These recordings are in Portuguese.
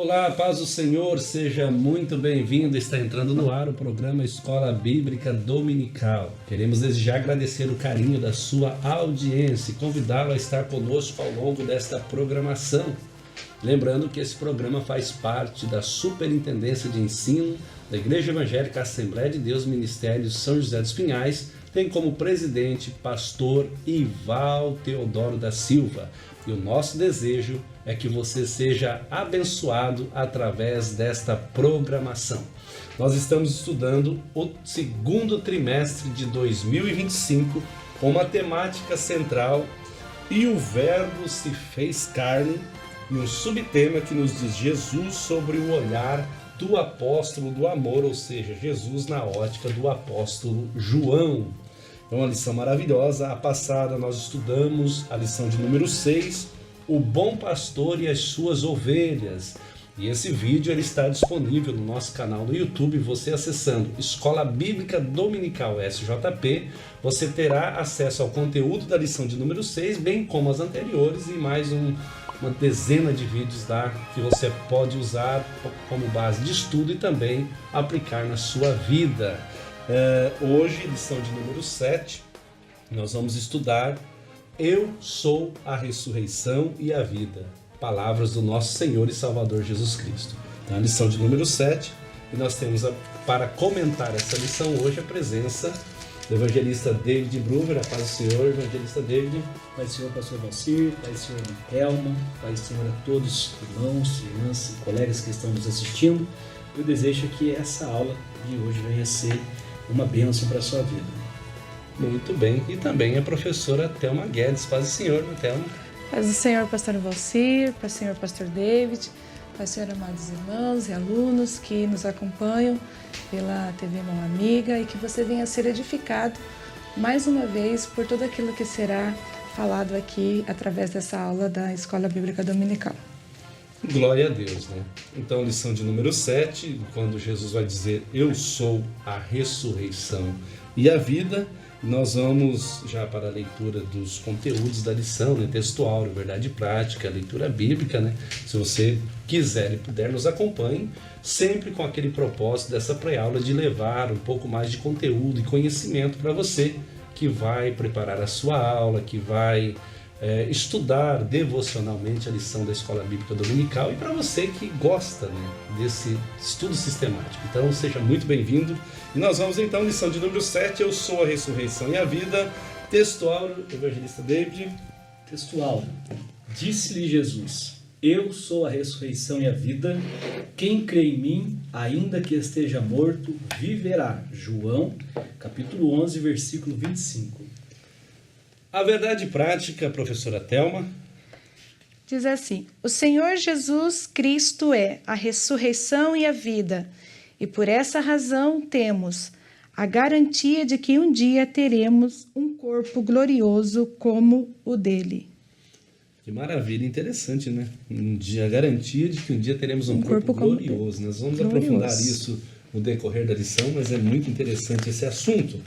Olá, paz do Senhor, seja muito bem-vindo. Está entrando no ar o programa Escola Bíblica Dominical. Queremos desde já agradecer o carinho da sua audiência e convidá-lo a estar conosco ao longo desta programação. Lembrando que esse programa faz parte da Superintendência de Ensino da Igreja Evangélica Assembleia de Deus Ministério São José dos Pinhais, tem como presidente pastor Ival Teodoro da Silva. E o nosso desejo é que você seja abençoado através desta programação. Nós estamos estudando o segundo trimestre de 2025 com uma temática central: e o Verbo se fez carne, e um subtema que nos diz Jesus sobre o olhar do apóstolo do amor, ou seja, Jesus na ótica do apóstolo João. É uma lição maravilhosa. A passada nós estudamos a lição de número 6, o bom pastor e as suas ovelhas. E esse vídeo ele está disponível no nosso canal no YouTube. Você acessando Escola Bíblica Dominical SJP, você terá acesso ao conteúdo da lição de número 6, bem como as anteriores e mais uma dezena de vídeos lá que você pode usar como base de estudo e também aplicar na sua vida. Hoje, lição de número 7, nós vamos estudar Eu sou a ressurreição e a vida. Palavras do nosso Senhor e Salvador Jesus Cristo. Então, a lição de número 7, e nós temos para comentar essa lição hoje a presença do evangelista David Bruver. A paz do Senhor, evangelista David. Pai do Senhor, pastor Valcir, Pai do Senhor Thelma, Pai do Senhor a todos, irmãos, irmãs e colegas que estão nos assistindo. Eu desejo que essa aula de hoje venha a ser uma bênção para a sua vida. Muito bem, e também a professora Thelma Guedes. Paz do Senhor, Thelma. Paz do Senhor, pastor Valcir, paz do Senhor, pastor David, paz do Senhor, amados irmãos e alunos que nos acompanham pela TV Mão Amiga, e que você venha a ser edificado mais uma vez por tudo aquilo que será falado aqui através dessa aula da Escola Bíblica Dominical. Glória a Deus, né? Então, lição de número 7, quando Jesus vai dizer eu sou a ressurreição e a vida, nós vamos já para a leitura dos conteúdos da lição, né? Textual, verdade prática, leitura bíblica, né? Se você quiser e puder, nos acompanhe, sempre com aquele propósito dessa pré-aula de levar um pouco mais de conteúdo e conhecimento para você que vai preparar a sua aula, que vai estudar devocionalmente a lição da Escola Bíblica Dominical, e para você que gosta, né, desse estudo sistemático. Então seja muito bem-vindo, e nós vamos então à lição de número 7, eu sou a ressurreição e a vida. Textual, evangelista David. Textual: disse-lhe Jesus, eu sou a ressurreição e a vida, quem crê em mim, ainda que esteja morto, viverá. João, capítulo 11, versículo 25. A verdade prática, professora Thelma. Diz assim: o Senhor Jesus Cristo é a ressurreição e a vida, e por essa razão temos a garantia de que um dia teremos um corpo glorioso como o dele. Que maravilha, interessante, né? A garantia de que um dia teremos um corpo glorioso. Nós vamos aprofundar isso no decorrer da lição, mas é muito interessante esse assunto.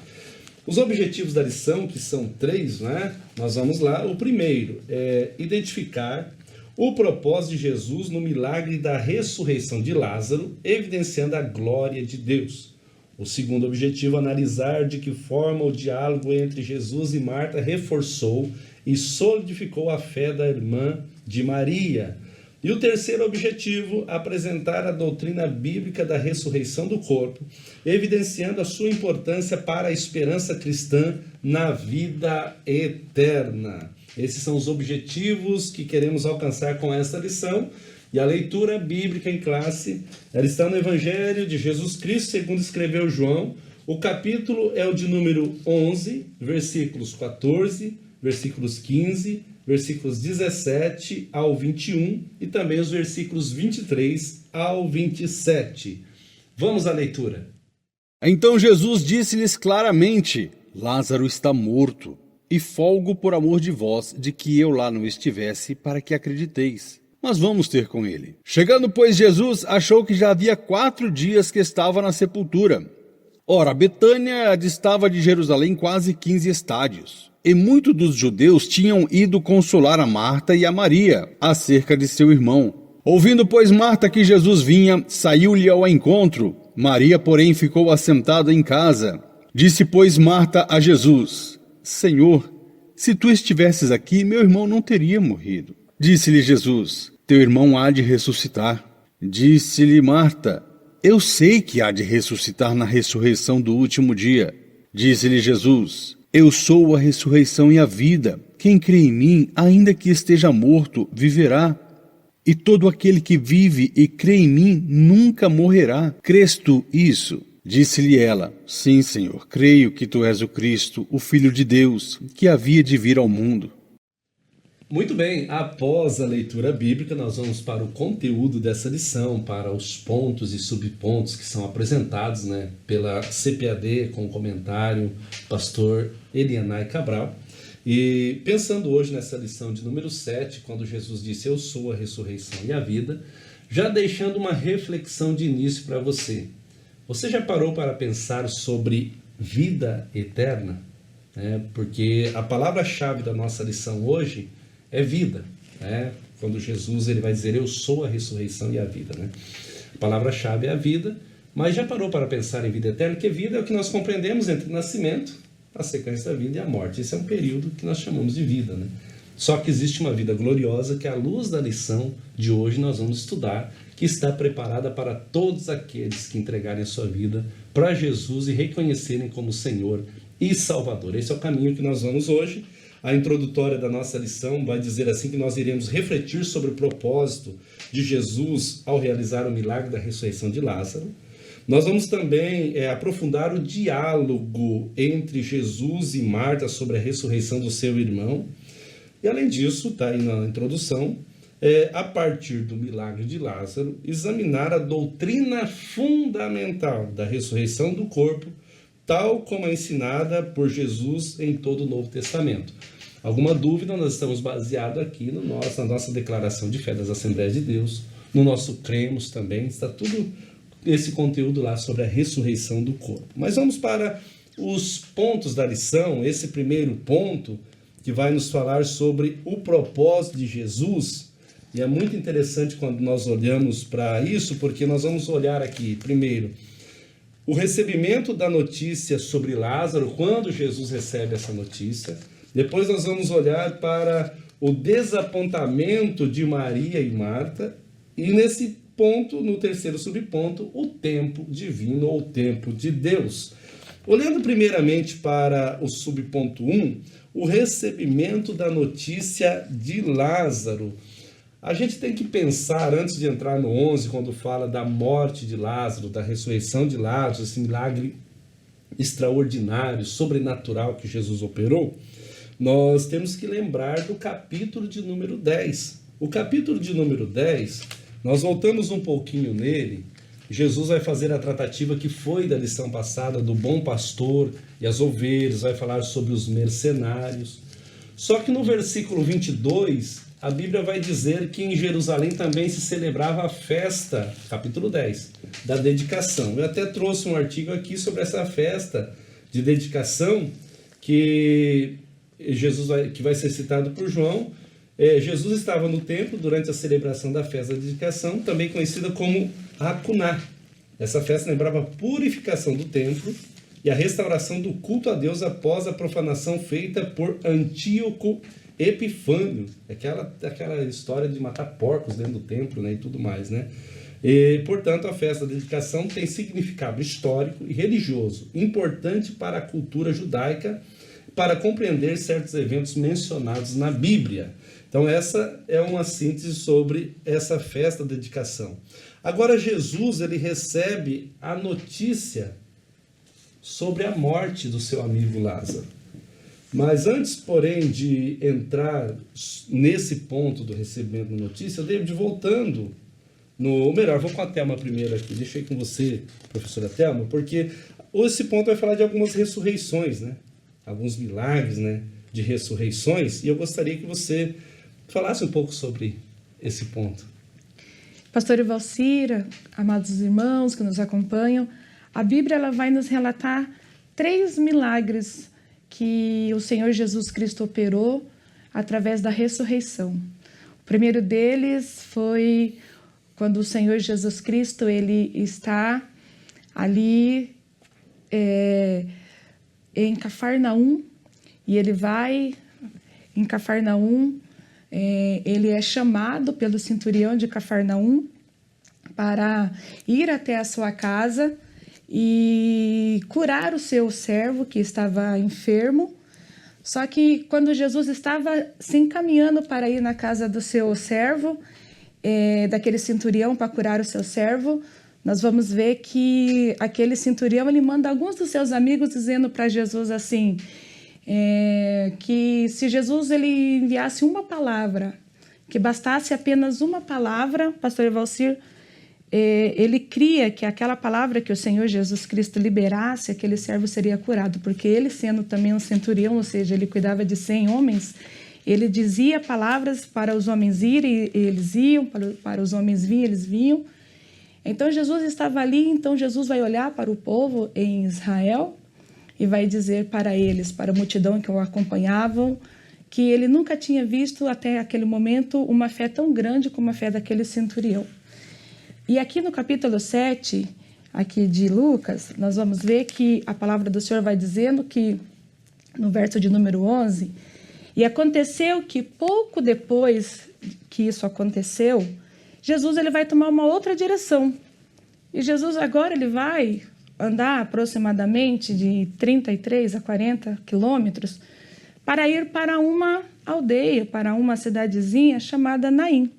Os objetivos da lição, que são 3, né? Nós vamos lá. O primeiro é identificar o propósito de Jesus no milagre da ressurreição de Lázaro, evidenciando a glória de Deus. O segundo objetivo, analisar de que forma o diálogo entre Jesus e Marta reforçou e solidificou a fé da irmã de Maria. E o terceiro objetivo, apresentar a doutrina bíblica da ressurreição do corpo, evidenciando a sua importância para a esperança cristã na vida eterna. Esses são os objetivos que queremos alcançar com esta lição. E a leitura bíblica em classe, ela está no Evangelho de Jesus Cristo, segundo escreveu João. O capítulo é o de número 11, versículos 14, versículos 15, versículos 17 ao 21 e também os versículos 23 ao 27. Vamos à leitura. Então Jesus disse-lhes claramente: Lázaro está morto, e folgo por amor de vós de que eu lá não estivesse, para que acrediteis. Mas vamos ter com ele. Chegando, pois, Jesus achou que já havia 4 dias que estava na sepultura. Ora, Betânia distava de Jerusalém quase 15 estádios. E muitos dos judeus tinham ido consolar a Marta e a Maria acerca de seu irmão. Ouvindo, pois, Marta que Jesus vinha, saiu-lhe ao encontro. Maria, porém, ficou assentada em casa. Disse, pois, Marta a Jesus: Senhor, se tu estivesses aqui, meu irmão não teria morrido. Disse-lhe Jesus: teu irmão há de ressuscitar. Disse-lhe Marta: eu sei que há de ressuscitar na ressurreição do último dia. Disse-lhe Jesus: eu sou a ressurreição e a vida. Quem crê em mim, ainda que esteja morto, viverá. E todo aquele que vive e crê em mim nunca morrerá. Crês tu isso? Disse-lhe ela: sim, Senhor, creio que tu és o Cristo, o Filho de Deus, que havia de vir ao mundo. Muito bem, após a leitura bíblica, nós vamos para o conteúdo dessa lição, para os pontos e subpontos que são apresentados, pela CPAD, com o comentário pastor Elianai Cabral. E pensando hoje nessa lição de número 7, quando Jesus disse: eu sou a ressurreição e a vida, já deixando uma reflexão de início para você. Você já parou para pensar sobre vida eterna? Porque a palavra-chave da nossa lição hoje é vida. Quando Jesus ele vai dizer: eu sou a ressurreição e a vida. A palavra-chave é a vida, mas já parou para pensar em vida eterna? Porque vida é o que nós compreendemos entre o nascimento, a sequência da vida e a morte. Esse é um período que nós chamamos de vida. Só que existe uma vida gloriosa que, à luz da lição de hoje, nós vamos estudar, que está preparada para todos aqueles que entregarem a sua vida para Jesus e reconhecerem como Senhor e Salvador. Esse é o caminho que nós vamos hoje. A introdutória da nossa lição vai dizer assim que nós iremos refletir sobre o propósito de Jesus ao realizar o milagre da ressurreição de Lázaro. Nós vamos também aprofundar o diálogo entre Jesus e Marta sobre a ressurreição do seu irmão. E além disso, está aí na introdução, a partir do milagre de Lázaro, examinar a doutrina fundamental da ressurreição do corpo, tal como é ensinada por Jesus em todo o Novo Testamento. Alguma dúvida, nós estamos baseados aqui na nossa declaração de fé das Assembleias de Deus, no nosso cremos também, está tudo esse conteúdo lá sobre a ressurreição do corpo. Mas vamos para os pontos da lição. Esse primeiro ponto que vai nos falar sobre o propósito de Jesus, e é muito interessante quando nós olhamos para isso, porque nós vamos olhar aqui, primeiro, o recebimento da notícia sobre Lázaro, quando Jesus recebe essa notícia. Depois nós vamos olhar para o desapontamento de Maria e Marta, e nesse ponto, no terceiro subponto, o tempo divino ou o tempo de Deus. Olhando primeiramente para o subponto 1, o recebimento da notícia de Lázaro. A gente tem que pensar, antes de entrar no 11, quando fala da morte de Lázaro, da ressurreição de Lázaro, esse milagre extraordinário, sobrenatural que Jesus operou, nós temos que lembrar do capítulo de número 10. O capítulo de número 10, nós voltamos um pouquinho nele. Jesus vai fazer a tratativa que foi da lição passada do bom pastor e as ovelhas, vai falar sobre os mercenários. Só que no versículo 22, a Bíblia vai dizer que em Jerusalém também se celebrava a festa, capítulo 10, da dedicação. Eu até trouxe um artigo aqui sobre essa festa de dedicação que vai ser citado por João. Jesus estava no templo durante a celebração da festa da dedicação, também conhecida como Hakuná. Essa festa lembrava a purificação do templo e a restauração do culto a Deus após a profanação feita por Antíoco Epifânio. Aquela história de matar porcos dentro do templo, e tudo mais. E, portanto, a festa da dedicação tem significado histórico e religioso importante para a cultura judaica, para compreender certos eventos mencionados na Bíblia. Então essa é uma síntese sobre essa festa da dedicação. Agora Jesus ele recebe a notícia sobre a morte do seu amigo Lázaro. Mas antes, porém, de entrar nesse ponto do recebimento da notícia, eu devo ir voltando, vou com a Thelma primeiro aqui, deixei com você, professora Thelma, porque esse ponto vai falar de algumas ressurreições, alguns milagres, de ressurreições, e eu gostaria que você falasse um pouco sobre esse ponto. Pastor Ivalcira, amados irmãos que nos acompanham, a Bíblia ela vai nos relatar 3 milagres que o Senhor Jesus Cristo operou através da ressurreição. O primeiro deles foi quando o Senhor Jesus Cristo ele está ali em Cafarnaum, e ele vai em Cafarnaum, ele é chamado pelo centurião de Cafarnaum para ir até a sua casa e curar o seu servo que estava enfermo. Só que quando Jesus estava se encaminhando para ir na casa do seu servo, daquele centurião para curar o seu servo, nós vamos ver que aquele centurião ele manda alguns dos seus amigos dizendo para Jesus assim, que se Jesus ele enviasse uma palavra, que bastasse apenas uma palavra, pastor Evalcir, ele cria que aquela palavra que o Senhor Jesus Cristo liberasse, aquele servo seria curado, porque ele sendo também um centurião, ou seja, ele cuidava de 100 homens, ele dizia palavras para os homens irem, eles iam, para os homens virem, eles vinham. Então Jesus estava ali, então Jesus vai olhar para o povo em Israel e vai dizer para eles, para a multidão que o acompanhavam, que ele nunca tinha visto até aquele momento uma fé tão grande como a fé daquele centurião. E aqui no capítulo 7, aqui de Lucas, nós vamos ver que a palavra do Senhor vai dizendo que, no verso de número 11, e aconteceu que pouco depois que isso aconteceu, Jesus ele vai tomar uma outra direção. E Jesus agora ele vai andar aproximadamente de 33 a 40 quilômetros para ir para uma aldeia, para uma cidadezinha chamada Naim.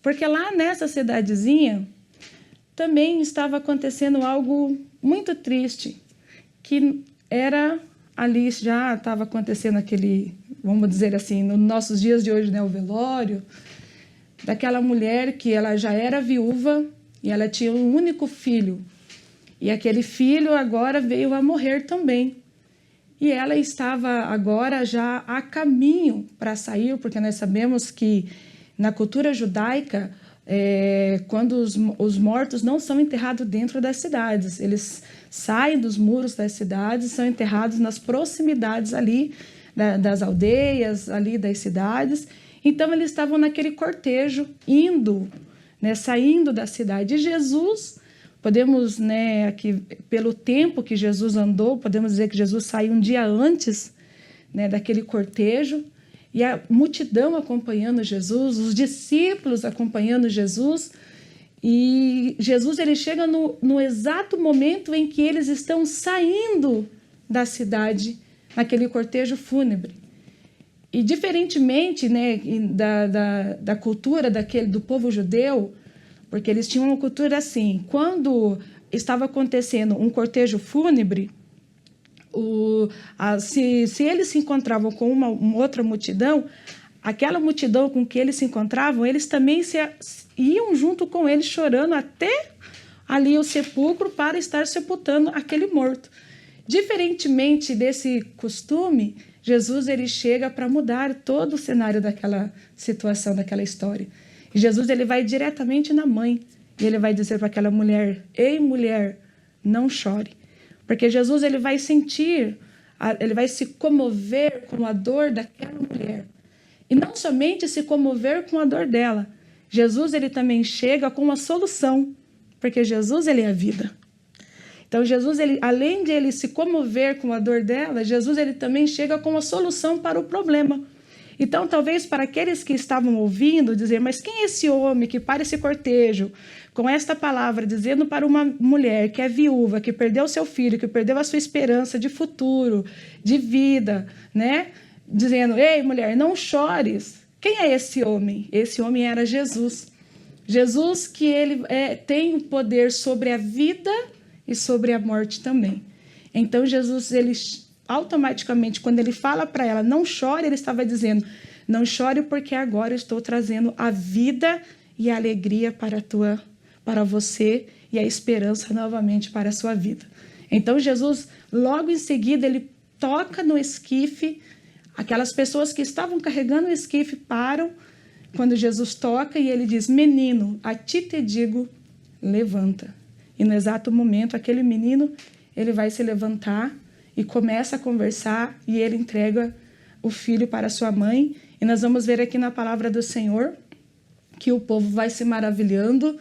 Porque lá nessa cidadezinha também estava acontecendo algo muito triste, que era ali já estava acontecendo aquele, vamos dizer assim, nos nossos dias de hoje, né, o velório, daquela mulher que ela já era viúva e ela tinha um único filho. E aquele filho agora veio a morrer também. E ela estava agora já a caminho para sair, porque nós sabemos que na cultura judaica, quando os mortos não são enterrados dentro das cidades, eles saem dos muros das cidades, são enterrados nas proximidades ali das aldeias, ali das cidades. Então eles estavam naquele cortejo, indo, saindo da cidade. E Jesus, podemos, aqui, pelo tempo que Jesus andou, podemos dizer que Jesus saiu um dia antes, daquele cortejo, e a multidão acompanhando Jesus, os discípulos acompanhando Jesus, e Jesus ele chega no exato momento em que eles estão saindo da cidade, naquele cortejo fúnebre. E diferentemente da cultura do povo judeu, porque eles tinham uma cultura assim, quando estava acontecendo um cortejo fúnebre, se eles se encontravam com uma outra multidão, aquela multidão com que eles se encontravam, eles também iam junto com eles chorando até ali o sepulcro para estar sepultando aquele morto. Diferentemente desse costume, Jesus ele chega para mudar todo o cenário daquela situação, daquela história. E Jesus ele vai diretamente na mãe e ele vai dizer para aquela mulher: ei, mulher, não chore. Porque Jesus ele vai sentir, ele vai se comover com a dor daquela mulher. E não somente se comover com a dor dela. Jesus ele também chega com uma solução, porque Jesus ele é a vida. Então Jesus, além de ele se comover com a dor dela, Jesus ele também chega com uma solução para o problema. Então, talvez para aqueles que estavam ouvindo, dizer, mas quem é esse homem que para esse cortejo com esta palavra, dizendo para uma mulher que é viúva, que perdeu seu filho, que perdeu a sua esperança de futuro, de vida, dizendo, ei, mulher, não chores. Quem é esse homem? Esse homem era Jesus. Jesus que ele tem o poder sobre a vida e sobre a morte também. Então, Jesus, ele automaticamente, quando ele fala para ela, não chore, ele estava dizendo, não chore porque agora eu estou trazendo a vida e a alegria para você e a esperança novamente para a sua vida. Então Jesus, logo em seguida, ele toca no esquife, aquelas pessoas que estavam carregando o esquife param, quando Jesus toca e ele diz, menino, a ti te digo, levanta. E no exato momento, aquele menino, ele vai se levantar e começa a conversar e ele entrega o filho para sua mãe. E nós vamos ver aqui na palavra do Senhor que o povo vai se maravilhando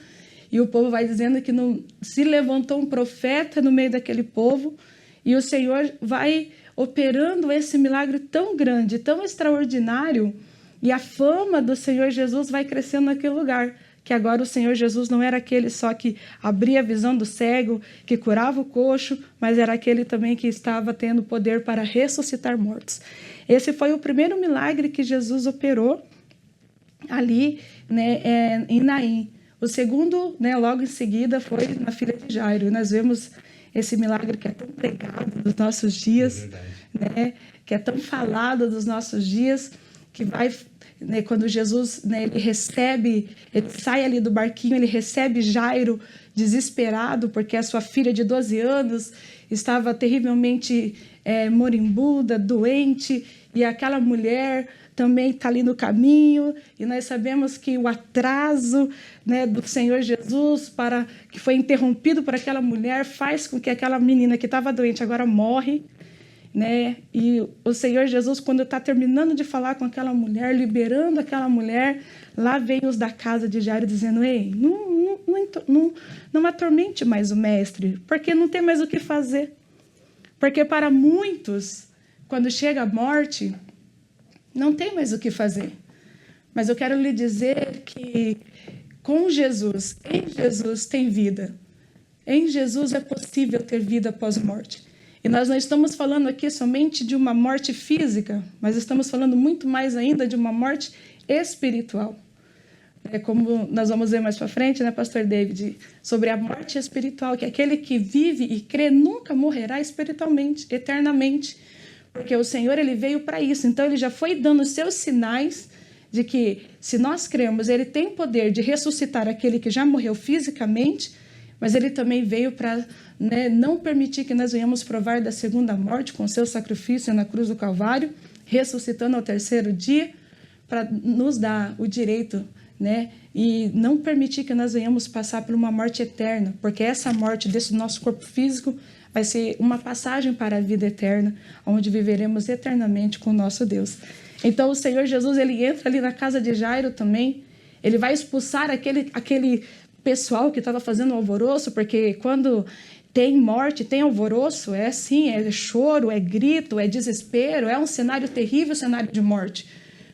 e o povo vai dizendo que não se levantou um profeta no meio daquele povo, e o Senhor vai operando esse milagre tão grande, tão extraordinário, e a fama do Senhor Jesus vai crescendo naquele lugar, que agora o Senhor Jesus não era aquele só que abria a visão do cego, que curava o coxo, mas era aquele também que estava tendo poder para ressuscitar mortos. Esse foi o primeiro milagre que Jesus operou ali, né, em Naim. O segundo, né, logo em seguida, foi na filha de Jairo. Nós vemos esse milagre que é tão pregado dos nossos dias, né, que é tão falado dos nossos dias, que vai, né, quando Jesus, né, ele sai ali do barquinho, ele recebe Jairo desesperado, porque a sua filha de 12 anos estava terrivelmente moribunda, doente, e aquela mulher também está ali no caminho, e nós sabemos que o atraso, né, do Senhor Jesus, que foi interrompido por aquela mulher, faz com que aquela menina que estava doente agora morre, né? E o Senhor Jesus, quando está terminando de falar com aquela mulher, liberando aquela mulher, lá vem os da casa de Jairo dizendo: ei, não atormente mais o mestre, porque não tem mais o que fazer. Porque para muitos, quando chega a morte, não tem mais o que fazer. Mas eu quero lhe dizer que com Jesus, em Jesus tem vida. Em Jesus é possível ter vida após a morte. E nós não estamos falando aqui somente de uma morte física, mas estamos falando muito mais ainda de uma morte espiritual. É como nós vamos ver mais para frente, né, pastor David, sobre a morte espiritual, que aquele que vive e crê nunca morrerá espiritualmente, eternamente. Porque o Senhor, ele veio para isso. Então, ele já foi dando os seus sinais de que, se nós cremos, ele tem poder de ressuscitar aquele que já morreu fisicamente, mas ele também veio para, né, não permitir que nós venhamos provar da segunda morte com o seu sacrifício na cruz do Calvário, ressuscitando ao terceiro dia, para nos dar o direito, né, e não permitir que nós venhamos passar por uma morte eterna, porque essa morte desse nosso corpo físico vai ser uma passagem para a vida eterna, onde viveremos eternamente com o nosso Deus. Então, o Senhor Jesus, ele entra ali na casa de Jairo também, ele vai expulsar aquele pessoal que estava fazendo alvoroço, porque quando tem morte, tem alvoroço, é assim, é choro, é grito, é desespero, é um cenário terrível, cenário de morte.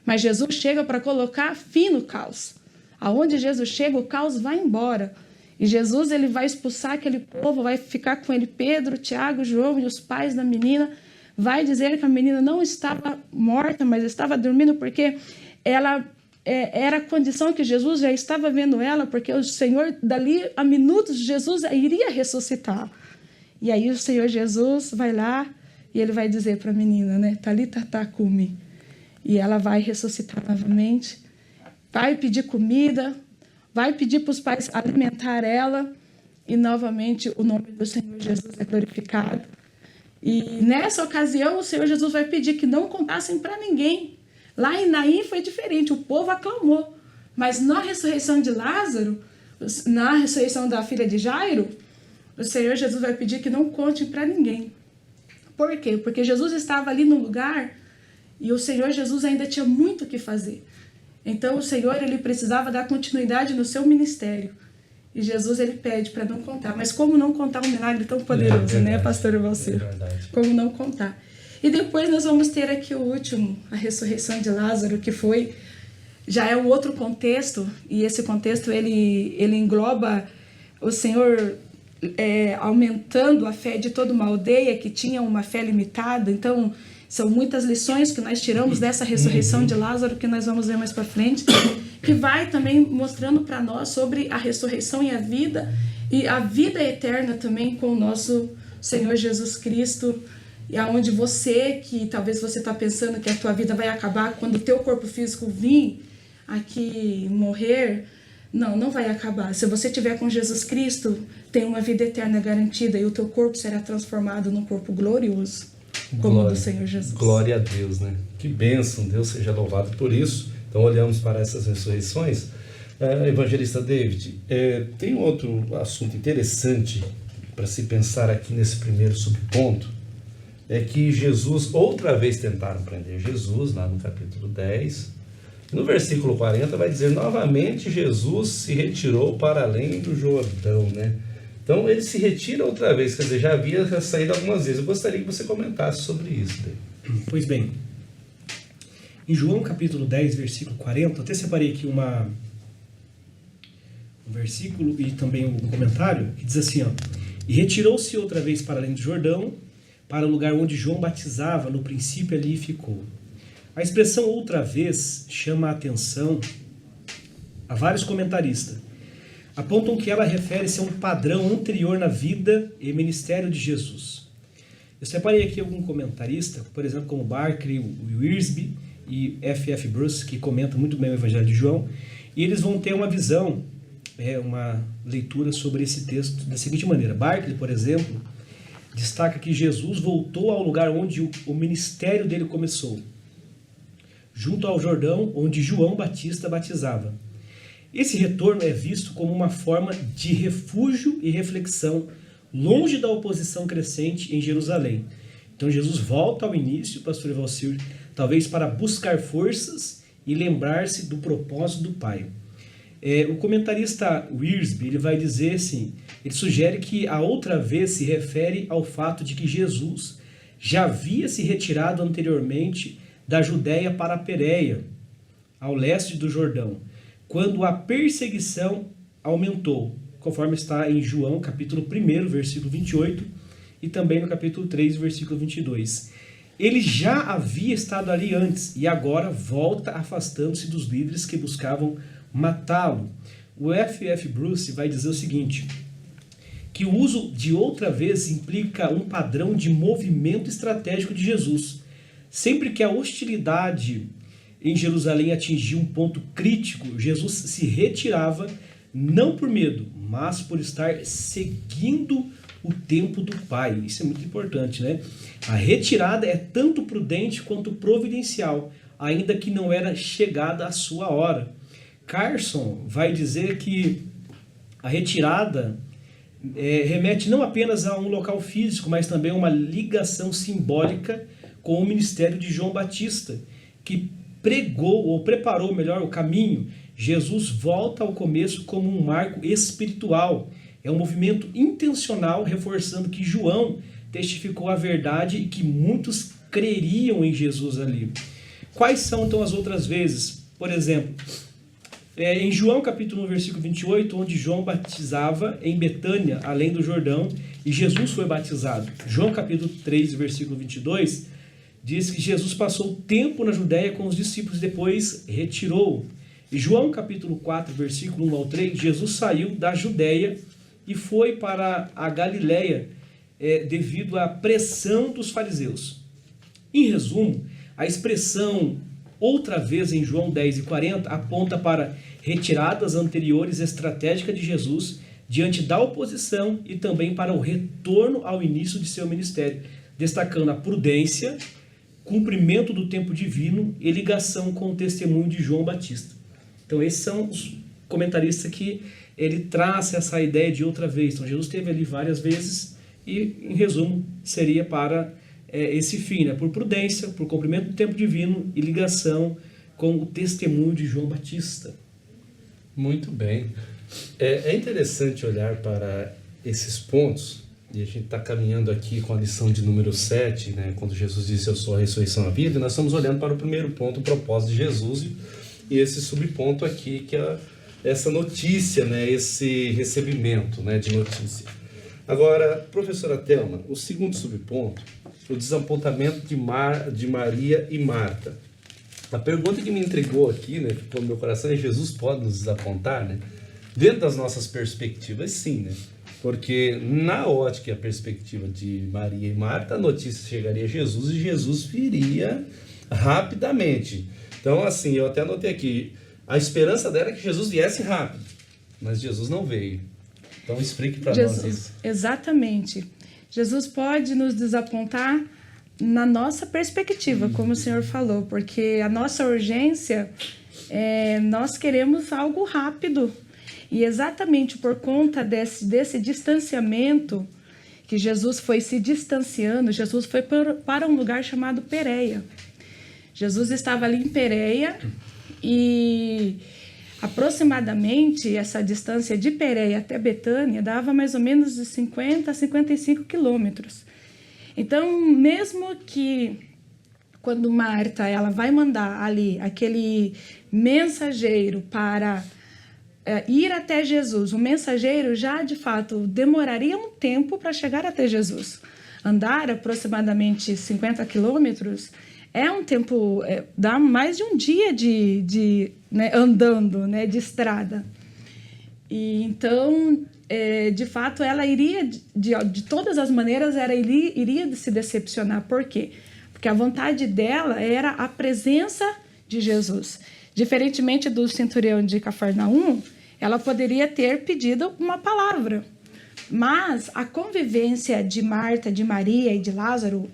Mas Jesus chega para colocar fim no caos. Aonde Jesus chega, o caos vai embora. E Jesus, ele vai expulsar aquele povo, vai ficar com ele Pedro, Tiago, João e os pais da menina. Vai dizer que a menina não estava morta, mas estava dormindo, porque ela era a condição que Jesus já estava vendo ela, porque o Senhor, dali a minutos, Jesus iria ressuscitar. E aí o Senhor Jesus vai lá e ele vai dizer para a menina, né, Talita tacumi. E ela vai ressuscitar novamente, vai pedir comida, vai pedir para os pais alimentar ela, e novamente o nome do Senhor Jesus é glorificado. E nessa ocasião o Senhor Jesus vai pedir que não contassem para ninguém. Lá em Naim foi diferente, o povo aclamou. Mas na ressurreição de Lázaro, na ressurreição da filha de Jairo, o Senhor Jesus vai pedir que não contem para ninguém. Por quê? Porque Jesus estava ali no lugar e o Senhor Jesus ainda tinha muito o que fazer. Então o Senhor, ele precisava dar continuidade no seu ministério. E Jesus, ele pede para não contar. Mas como não contar um milagre tão poderoso, né, pastor Valcir? Como não contar? E depois nós vamos ter aqui o último, a ressurreição de Lázaro, que foi, já é um outro contexto, e esse contexto ele engloba o Senhor aumentando a fé de toda uma aldeia que tinha uma fé limitada. Então, são muitas lições que nós tiramos dessa ressurreição de Lázaro, que nós vamos ver mais para frente, que vai também mostrando para nós sobre a ressurreição e a vida eterna também com o nosso Senhor Jesus Cristo, e aonde você, que talvez você está pensando que a tua vida vai acabar quando o teu corpo físico vir aqui morrer, não vai acabar. Se você estiver com Jesus Cristo, tem uma vida eterna garantida, e o teu corpo será transformado num corpo glorioso, como o do Senhor Jesus. Glória a Deus, né? Que bênção, Deus seja louvado por isso. Então olhamos para essas ressurreições. Evangelista David, tem outro assunto interessante para se pensar aqui nesse primeiro subponto, é que Jesus, outra vez tentaram prender Jesus, lá no capítulo 10, No versículo 40 vai dizer, novamente Jesus se retirou para além do Jordão, né? Então ele se retira outra vez, quer dizer, já havia saído algumas vezes. Eu gostaria que você comentasse sobre isso. Pois bem, em João capítulo 10, versículo 40, até separei aqui um versículo e também um comentário, que diz assim, ó, e retirou-se outra vez para além do Jordão, para o lugar onde João batizava, no princípio ali ficou. A expressão outra vez chama a atenção a vários comentaristas. Apontam que ela refere-se a um padrão anterior na vida e ministério de Jesus. Eu separei aqui algum comentarista, por exemplo, como Barclay, Wiersbe e F.F. Bruce, que comentam muito bem o Evangelho de João, e eles vão ter uma visão, uma leitura sobre esse texto da seguinte maneira. Barclay, por exemplo, destaca que Jesus voltou ao lugar onde o ministério dele começou, junto ao Jordão, onde João Batista batizava. Esse retorno é visto como uma forma de refúgio e reflexão, longe da oposição crescente em Jerusalém. Então Jesus volta ao início, pastor Evalcir, talvez para buscar forças e lembrar-se do propósito do Pai. O comentarista Wiersbe, ele vai dizer assim, ele sugere que a outra vez se refere ao fato de que Jesus já havia se retirado anteriormente da Judéia para a Pérea, ao leste do Jordão, quando a perseguição aumentou, conforme está em João, capítulo 1, versículo 28, e também no capítulo 3, versículo 22. Ele já havia estado ali antes, e agora volta afastando-se dos líderes que buscavam matá-lo. O F.F. Bruce vai dizer o seguinte, que o uso de outra vez implica um padrão de movimento estratégico de Jesus. Sempre que a hostilidade em Jerusalém atingiu um ponto crítico, Jesus se retirava não por medo, mas por estar seguindo o tempo do Pai. Isso é muito importante, né? A retirada é tanto prudente quanto providencial, ainda que não era chegada a sua hora. Carson vai dizer que a retirada remete não apenas a um local físico, mas também a uma ligação simbólica com o ministério de João Batista, que pregou ou preparou melhor o caminho. Jesus volta ao começo como um marco espiritual. É um movimento intencional, reforçando que João testificou a verdade e que muitos creriam em Jesus ali. Quais são então as outras vezes? Por exemplo, em João capítulo 1, versículo 28, onde João batizava em Betânia, além do Jordão, e Jesus foi batizado. João capítulo 3, versículo 22, diz que Jesus passou tempo na Judéia com os discípulos, depois retirou. E João capítulo 4, versículo 1 ao 3, Jesus saiu da Judéia e foi para a Galileia devido à pressão dos fariseus. Em resumo, a expressão outra vez em João 10 e 40 aponta para retiradas anteriores estratégicas de Jesus diante da oposição e também para o retorno ao início de seu ministério, destacando a prudência, cumprimento do tempo divino e ligação com o testemunho de João Batista. Então esses são os comentaristas que ele traz essa ideia de outra vez. Então Jesus esteve ali várias vezes e, em resumo, seria para esse fim, né? Por prudência, por cumprimento do tempo divino e ligação com o testemunho de João Batista. Muito bem. É interessante olhar para esses pontos, e a gente está caminhando aqui com a lição de número 7, né, quando Jesus disse, eu sou a ressurreição e a vida, e nós estamos olhando para o primeiro ponto, o propósito de Jesus, e esse subponto aqui, que é essa notícia, né, esse recebimento, né, de notícia. Agora, professora Thelma, o segundo subponto, o desapontamento de Maria e Marta. A pergunta que me intrigou aqui, né, ficou no meu coração, é: Jesus pode nos desapontar, né? Dentro das nossas perspectivas, sim, né? Porque na ótica e a perspectiva de Maria e Marta, a notícia chegaria a Jesus e Jesus viria rapidamente. Então, assim, eu até anotei aqui, a esperança dela é que Jesus viesse rápido, mas Jesus não veio. Então, explique para nós isso. Exatamente. Jesus pode nos desapontar na nossa perspectiva, como o senhor falou, porque a nossa urgência, nós queremos algo rápido. E exatamente por conta desse distanciamento, que Jesus foi se distanciando, Jesus foi para um lugar chamado Pérea. Jesus estava ali em Pérea E aproximadamente essa distância de Pérea até Betânia dava mais ou menos de 50 a 55 quilômetros. Então, mesmo que quando Marta ela vai mandar ali aquele mensageiro para ir até Jesus, o mensageiro já de fato demoraria um tempo para chegar até Jesus. Andar aproximadamente 50 quilômetros é um tempo, dá mais de um dia né, andando, né, de estrada. E então, de fato, ela iria, de todas as maneiras, iria se decepcionar. Por quê? Porque a vontade dela era a presença de Jesus. Diferentemente do centurião de Cafarnaum, ela poderia ter pedido uma palavra. Mas a convivência de Marta, de Maria e de Lázaro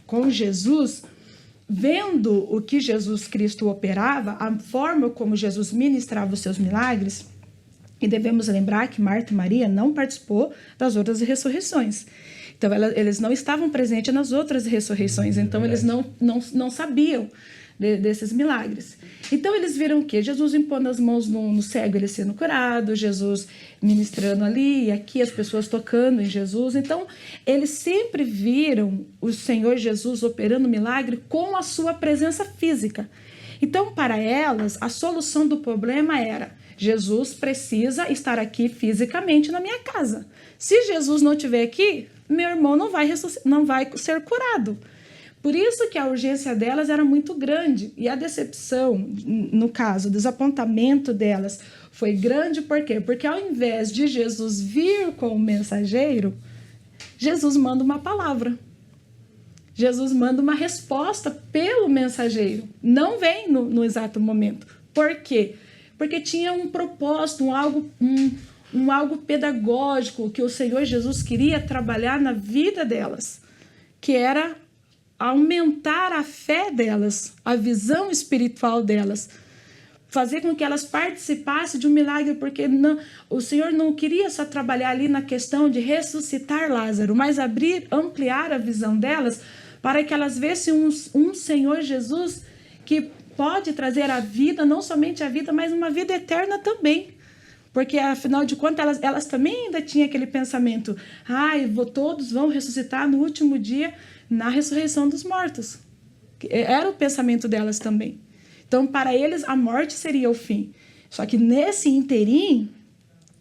com Jesus, vendo o que Jesus Cristo operava, a forma como Jesus ministrava os seus milagres, e devemos lembrar que Marta e Maria não participou das outras ressurreições. Então, eles não estavam presentes nas outras ressurreições, então eles não sabiam desses milagres. Então, eles viram o quê? Jesus impondo as mãos no cego, ele sendo curado, Jesus ministrando ali, e aqui as pessoas tocando em Jesus. Então, eles sempre viram o Senhor Jesus operando milagre com a sua presença física. Então, para elas, a solução do problema era: Jesus precisa estar aqui fisicamente na minha casa. Se Jesus não estiver aqui, meu irmão não vai ser curado. Por isso que a urgência delas era muito grande. E a decepção, no caso, o desapontamento delas foi grande. Por quê? Porque ao invés de Jesus vir com o mensageiro, Jesus manda uma palavra. Jesus manda uma resposta pelo mensageiro. Não vem no exato momento. Por quê? Porque tinha um propósito, um algo pedagógico que o Senhor Jesus queria trabalhar na vida delas, que era aumentar a fé delas, a visão espiritual delas, fazer com que elas participassem de um milagre, porque o Senhor não queria só trabalhar ali na questão de ressuscitar Lázaro, mas ampliar a visão delas para que elas vissem um Senhor Jesus que pode trazer a vida, não somente a vida, mas uma vida eterna também. Porque, afinal de contas, elas também ainda tinham aquele pensamento: todos vão ressuscitar no último dia, na ressurreição dos mortos. Era o pensamento delas também. Então, para eles, a morte seria o fim. Só que nesse interim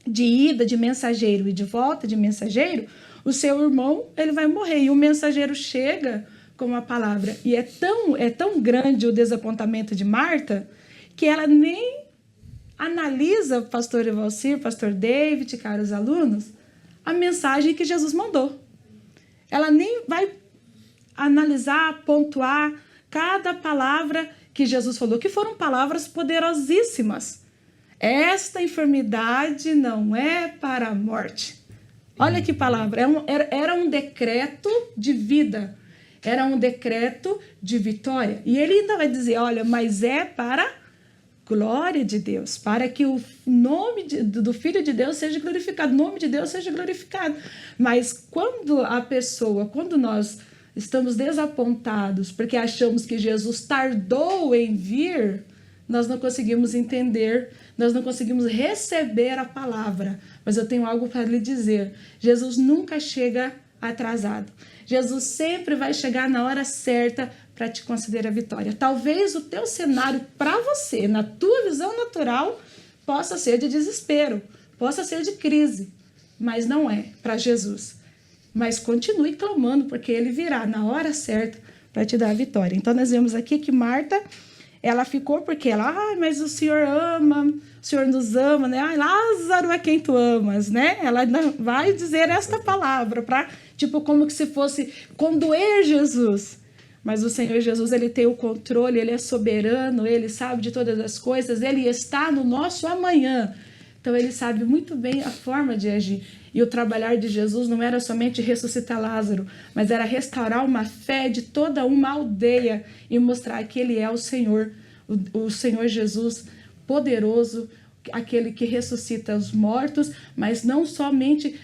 de ida de mensageiro e de volta de mensageiro, o seu irmão ele vai morrer. E o mensageiro chega com a palavra. E é tão grande o desapontamento de Marta que ela nem analisa, pastor Evalcir, pastor David, caros alunos, a mensagem que Jesus mandou. Ela nem vai analisar, pontuar cada palavra que Jesus falou, que foram palavras poderosíssimas. Esta enfermidade não é para a morte. Olha que palavra. Era um decreto de vida. Era um decreto de vitória. E ele ainda vai dizer, olha, mas é para glória de Deus, para que o nome do Filho de Deus seja glorificado, o nome de Deus seja glorificado. Mas quando nós estamos desapontados, porque achamos que Jesus tardou em vir, nós não conseguimos entender, nós não conseguimos receber a palavra. Mas eu tenho algo para lhe dizer: Jesus nunca chega atrasado. Jesus sempre vai chegar na hora certa para te conceder a vitória. Talvez o teu cenário para você, na tua visão natural, possa ser de desespero, possa ser de crise, mas não é para Jesus. Mas continue clamando, porque ele virá na hora certa para te dar a vitória. Então nós vemos aqui que Marta, ela ficou porque ela, mas o Senhor ama, o Senhor nos ama, né? Lázaro é quem tu amas, né? Ela vai dizer esta palavra para, como que se fosse condoer Jesus. Mas o Senhor Jesus, ele tem o controle, ele é soberano, ele sabe de todas as coisas, ele está no nosso amanhã. Então, ele sabe muito bem a forma de agir. E o trabalhar de Jesus não era somente ressuscitar Lázaro, mas era restaurar uma fé de toda uma aldeia e mostrar que ele é o Senhor, o Senhor Jesus poderoso, aquele que ressuscita os mortos, mas não somente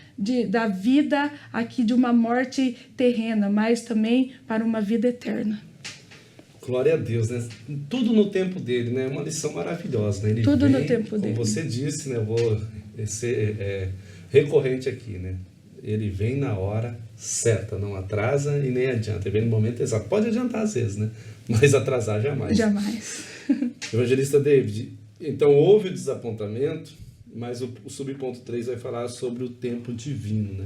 da vida aqui de uma morte terrena, mas também para uma vida eterna. Glória a Deus, né? Tudo no tempo dele, né? Uma lição maravilhosa, né? Ele Tudo vem, no tempo dele. como você disse, né? Eu vou ser recorrente aqui, né? Ele vem na hora certa, não atrasa e nem adianta. Ele vem no momento exato. Pode adiantar às vezes, né? Mas atrasar jamais. Jamais. Evangelista David, então houve o desapontamento, mas o subponto 3 vai falar sobre o tempo divino, né?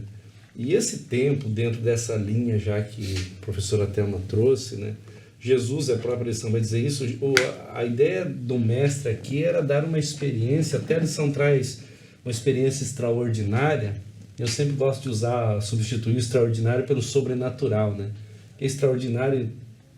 E esse tempo, dentro dessa linha já que a professora Thelma trouxe, né? Jesus, a própria lição vai dizer isso, a ideia do mestre aqui era dar uma experiência, até a lição traz uma experiência extraordinária. Eu sempre gosto de substituir o extraordinário pelo sobrenatural, né? Extraordinário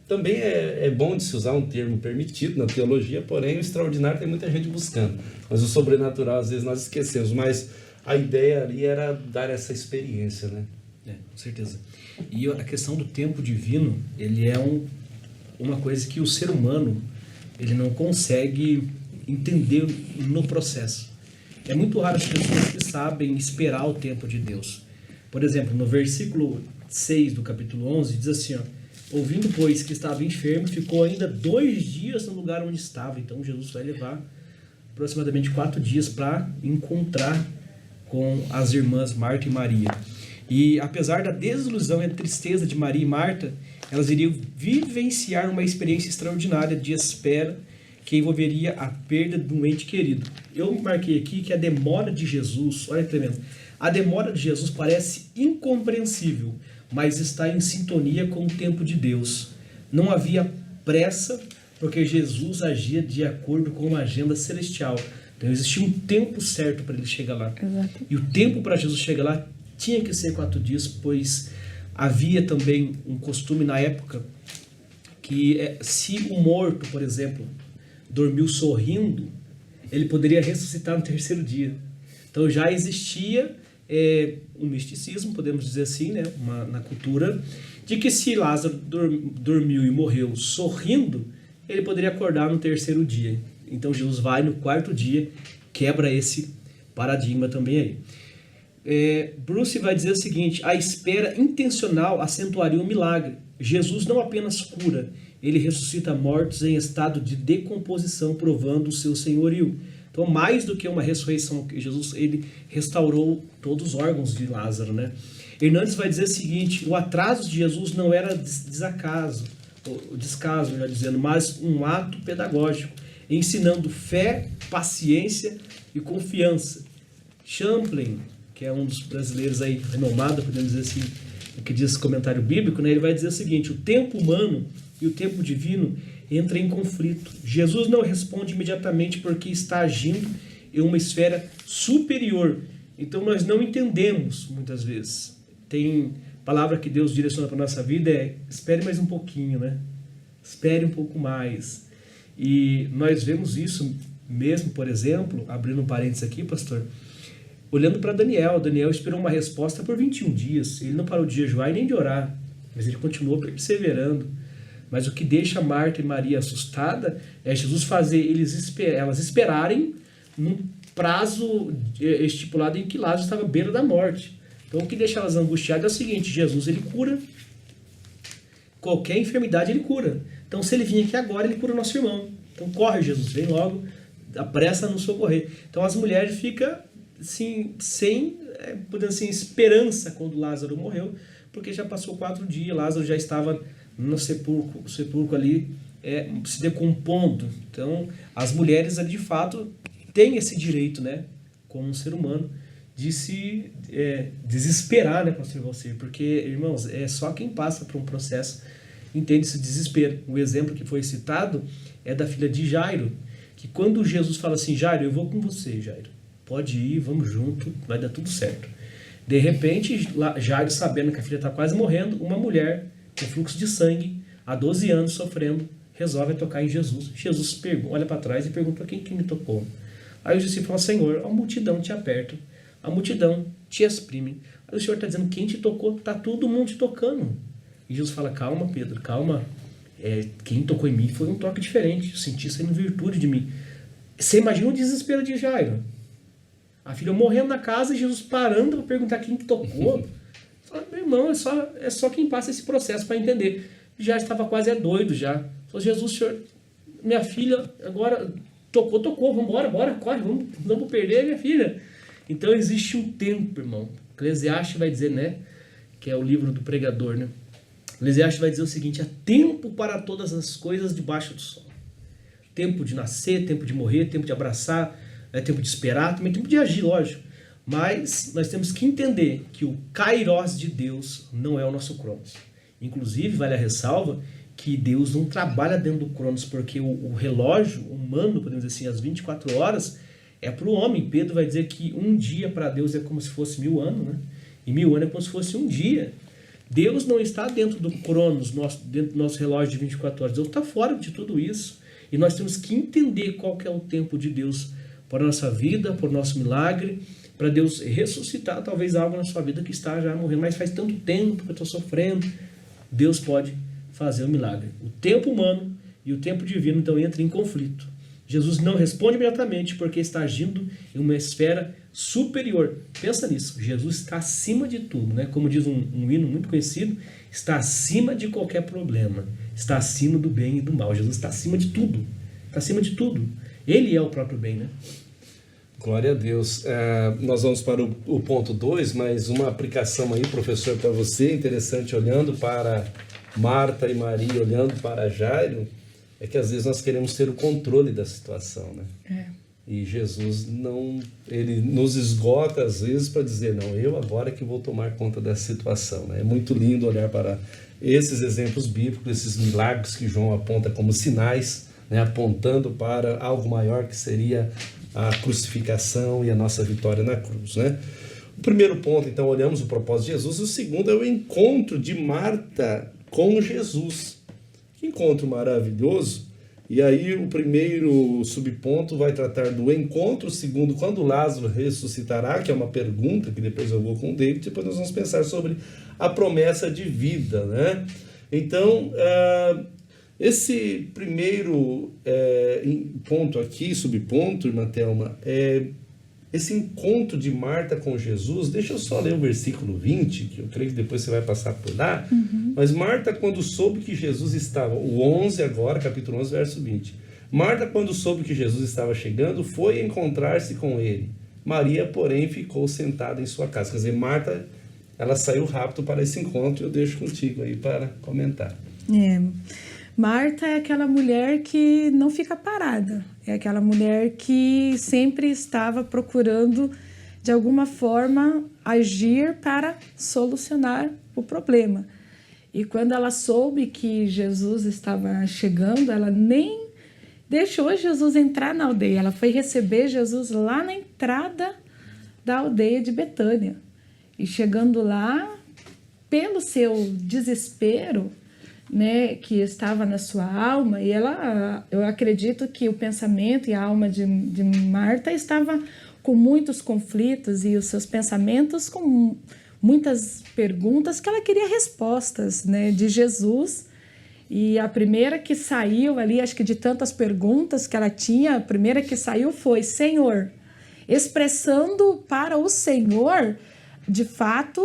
também é bom de se usar um termo permitido na teologia, porém o extraordinário tem muita gente buscando. Mas o sobrenatural, às vezes, nós esquecemos. Mas a ideia ali era dar essa experiência, né? Com certeza. E a questão do tempo divino, ele é uma coisa que o ser humano ele não consegue entender no processo. É muito raro as pessoas que sabem esperar o tempo de Deus. Por exemplo, no versículo 6 do capítulo 11, diz assim, ouvindo, pois, que estava enfermo, ficou ainda 2 dias no lugar onde estava. Então, Jesus vai levar aproximadamente 4 dias para encontrar com as irmãs Marta e Maria. E, apesar da desilusão e da tristeza de Maria e Marta, elas iriam vivenciar uma experiência extraordinária de espera que envolveria a perda de um ente querido. Eu marquei aqui que a demora de Jesus, olha que tremendo, a demora de Jesus parece incompreensível, mas está em sintonia com o tempo de Deus. Não havia pressa, porque Jesus agia de acordo com uma agenda celestial. Então existia um tempo certo para ele chegar lá. Exato. E o tempo para Jesus chegar lá tinha que ser 4 dias, pois havia também um costume na época que se o morto, por exemplo, dormiu sorrindo, ele poderia ressuscitar no 3º dia. Então já existia um misticismo, podemos dizer assim, né, na cultura, de que se Lázaro dormiu e morreu sorrindo, ele poderia acordar no 3º dia. Então Jesus vai no 4º dia, quebra esse paradigma também aí. Bruce vai dizer o seguinte: a espera intencional acentuaria o milagre. Jesus não apenas cura, ele ressuscita mortos em estado de decomposição, provando o seu senhorio. Então, mais do que uma ressurreição, Jesus ele restaurou todos os órgãos de Lázaro, né? Hernandes vai dizer o seguinte: o atraso de Jesus não era descaso, melhor dizendo, mas um ato pedagógico, ensinando fé, paciência e confiança. Champlin, que é um dos brasileiros aí renomado, podemos dizer assim, que diz comentário bíblico, né? Ele vai dizer o seguinte: o tempo humano e o tempo divino entram em conflito. Jesus não responde imediatamente porque está agindo em uma esfera superior. Então nós não entendemos muitas vezes. Tem palavra que Deus direciona para a nossa vida, espere mais um pouquinho, né? Espere um pouco mais. E nós vemos isso mesmo, por exemplo, abrindo um parênteses aqui, pastor, olhando para Daniel. Daniel esperou uma resposta por 21 dias. Ele não parou de jejuar e nem de orar, mas ele continuou perseverando. Mas o que deixa Marta e Maria assustada é Jesus fazer elas esperarem num prazo estipulado em que Lázaro estava à beira da morte. Então o que deixa elas angustiadas é o seguinte: Jesus ele cura, qualquer enfermidade ele cura. Então se ele vir aqui agora, ele cura o nosso irmão. Então corre, Jesus, vem logo, apressa a nos socorrer. Então as mulheres ficam assim, sem, podemos assim, esperança quando Lázaro morreu, porque já passou 4 dias, Lázaro já estava no sepulcro ali, se decompondo. Então, as mulheres ali, de fato, têm esse direito, né, como um ser humano, de se desesperar, né, pastor Valcir, porque, irmãos, só quem passa por um processo entende esse desespero. O exemplo que foi citado é da filha de Jairo, que quando Jesus fala assim: Jairo, eu vou com você, Jairo, pode ir, vamos junto, vai dar tudo certo. De repente, Jairo, sabendo que a filha está quase morrendo, uma mulher com fluxo de sangue, há 12 anos sofrendo, resolve tocar em Jesus. Jesus olha para trás e pergunta: quem que me tocou? Aí os discípulos falam: Senhor, a multidão te aperta, a multidão te exprime. Aí o Senhor está dizendo: quem te tocou? Está todo mundo te tocando. E Jesus fala: calma, Pedro, calma. Quem tocou em mim foi um toque diferente. Eu senti saindo virtude de mim. Você imagina o desespero de Jairo. A filha morrendo na casa e Jesus parando para perguntar quem que tocou. Fala: meu irmão, é só quem passa esse processo para entender. Já estava quase doido já. Falou, Jesus, senhor, minha filha agora tocou, vamos embora, corre, vamos perder minha filha. Então existe um tempo, irmão. Eclesiastes vai dizer, né, que é o livro do pregador, né? Eclesiastes vai dizer o seguinte: há tempo para todas as coisas debaixo do sol. Tempo de nascer, tempo de morrer, tempo de abraçar, tempo de esperar, também tempo de agir, lógico. Mas nós temos que entender que o Kairos de Deus não é o nosso Cronos. Inclusive, vale a ressalva que Deus não trabalha dentro do Cronos, porque o relógio humano, podemos dizer assim, as 24 horas, é para o homem. Pedro vai dizer que um dia para Deus é como se fosse 1000 anos, né? E 1000 anos é como se fosse um dia. Deus não está dentro do Cronos, dentro do nosso relógio de 24 horas. Deus está fora de tudo isso. E nós temos que entender qual que é o tempo de Deus para a nossa vida, para o nosso milagre, para Deus ressuscitar talvez algo na sua vida que está já morrendo, mas faz tanto tempo que eu estou sofrendo. Deus pode fazer o milagre. O tempo humano e o tempo divino então entram em conflito. Jesus não responde imediatamente porque está agindo em uma esfera superior. Pensa nisso, Jesus está acima de tudo, né? Como diz um hino muito conhecido, está acima de qualquer problema, está acima do bem e do mal. Jesus está acima de tudo, está acima de tudo. Ele é o próprio bem, né? Glória a Deus. Nós vamos para o ponto 2, mas uma aplicação aí, professor, para você, interessante, olhando para Marta e Maria, olhando para Jairo, é que às vezes nós queremos ter o controle da situação, né? E Jesus ele nos esgota às vezes para dizer, não, eu agora que vou tomar conta dessa situação, né? É muito lindo olhar para esses exemplos bíblicos, esses milagres que João aponta como sinais, né? Apontando para algo maior que seria a crucificação e a nossa vitória na cruz, né? O primeiro ponto, então, olhamos o propósito de Jesus. O segundo é o encontro de Marta com Jesus. Que encontro maravilhoso. E aí o primeiro subponto vai tratar do encontro. O segundo, quando Lázaro ressuscitará, que é uma pergunta que depois eu vou com o David, depois nós vamos pensar sobre a promessa de vida, né? Então, esse primeiro ponto aqui, subponto, irmã Thelma, esse encontro de Marta com Jesus. Deixa eu só ler o versículo 20, que eu creio que depois você vai passar por lá. Mas Marta, quando soube que Jesus estava, o 11 agora, capítulo 11, verso 20. Marta, quando soube que Jesus estava chegando, foi encontrar-se com ele. Maria, porém, ficou sentada em sua casa. Quer dizer, Marta, ela saiu rápido para esse encontro. Eu deixo contigo aí para comentar. Marta é aquela mulher que não fica parada, é aquela mulher que sempre estava procurando, de alguma forma, agir para solucionar o problema. E quando ela soube que Jesus estava chegando, ela nem deixou Jesus entrar na aldeia, ela foi receber Jesus lá na entrada da aldeia de Betânia. E chegando lá, pelo seu desespero, né, que estava na sua alma, e eu acredito que o pensamento e a alma de Marta estava com muitos conflitos e os seus pensamentos com muitas perguntas que ela queria respostas, né, de Jesus. E a primeira que saiu ali, acho que de tantas perguntas que ela tinha, a primeira que saiu foi Senhor, expressando para o Senhor, de fato,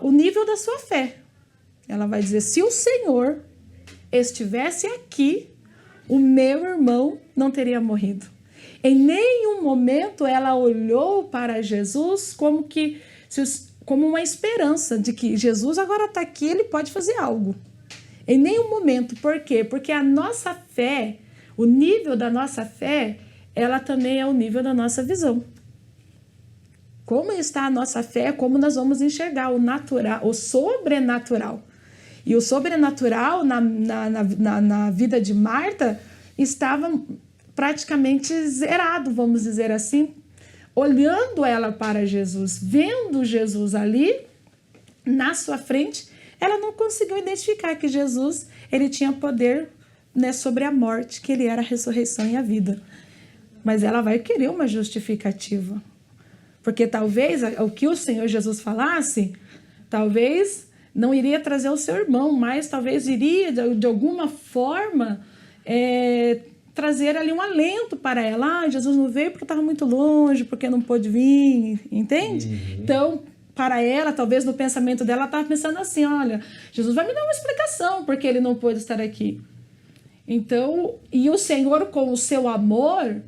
o nível da sua fé. Ela vai dizer, se o Senhor estivesse aqui, o meu irmão não teria morrido. Em nenhum momento ela olhou para Jesus como uma esperança de que Jesus agora está aqui, ele pode fazer algo. Em nenhum momento. Por quê? Porque a nossa fé, o nível da nossa fé, ela também é o nível da nossa visão. Como está a nossa fé, como nós vamos enxergar o natural, o sobrenatural. E o sobrenatural na vida de Marta estava praticamente zerado, vamos dizer assim. Olhando ela para Jesus, vendo Jesus ali na sua frente, ela não conseguiu identificar que Jesus ele tinha poder, né, sobre a morte, que ele era a ressurreição e a vida. Mas ela vai querer uma justificativa. Porque talvez o que o Senhor Jesus falasse, talvez não iria trazer o seu irmão, mas talvez iria, de alguma forma, trazer ali um alento para ela. Jesus não veio porque estava muito longe, porque não pôde vir, entende? Então, para ela, talvez no pensamento dela, ela estava pensando assim, olha, Jesus vai me dar uma explicação porque ele não pôde estar aqui. Então, e o Senhor, com o seu amor,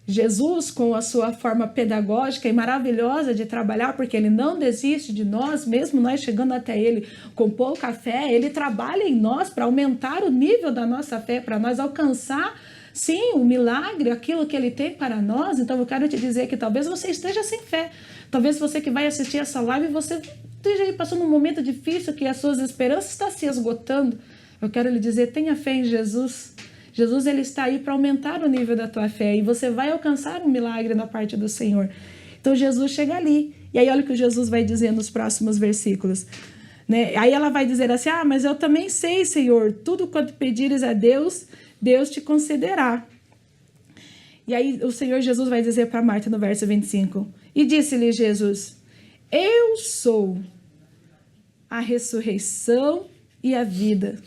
Jesus, com a sua forma pedagógica e maravilhosa de trabalhar, porque ele não desiste de nós, mesmo nós chegando até ele com pouca fé, ele trabalha em nós para aumentar o nível da nossa fé, para nós alcançar, sim, o milagre, aquilo que ele tem para nós. Então eu quero te dizer que talvez você esteja sem fé, talvez você que vai assistir essa live, você esteja aí passando um momento difícil, que as suas esperanças estão se esgotando. Eu quero lhe dizer, tenha fé em Jesus. Jesus, ele está aí para aumentar o nível da tua fé e você vai alcançar um milagre na parte do Senhor. Então Jesus chega ali, e aí olha o que Jesus vai dizer nos próximos versículos, né? Aí ela vai dizer assim, mas eu também sei, Senhor, tudo quanto pedires a Deus, Deus te concederá. E aí o Senhor Jesus vai dizer para Marta no verso 25, e disse-lhe Jesus, eu sou a ressurreição e a vida.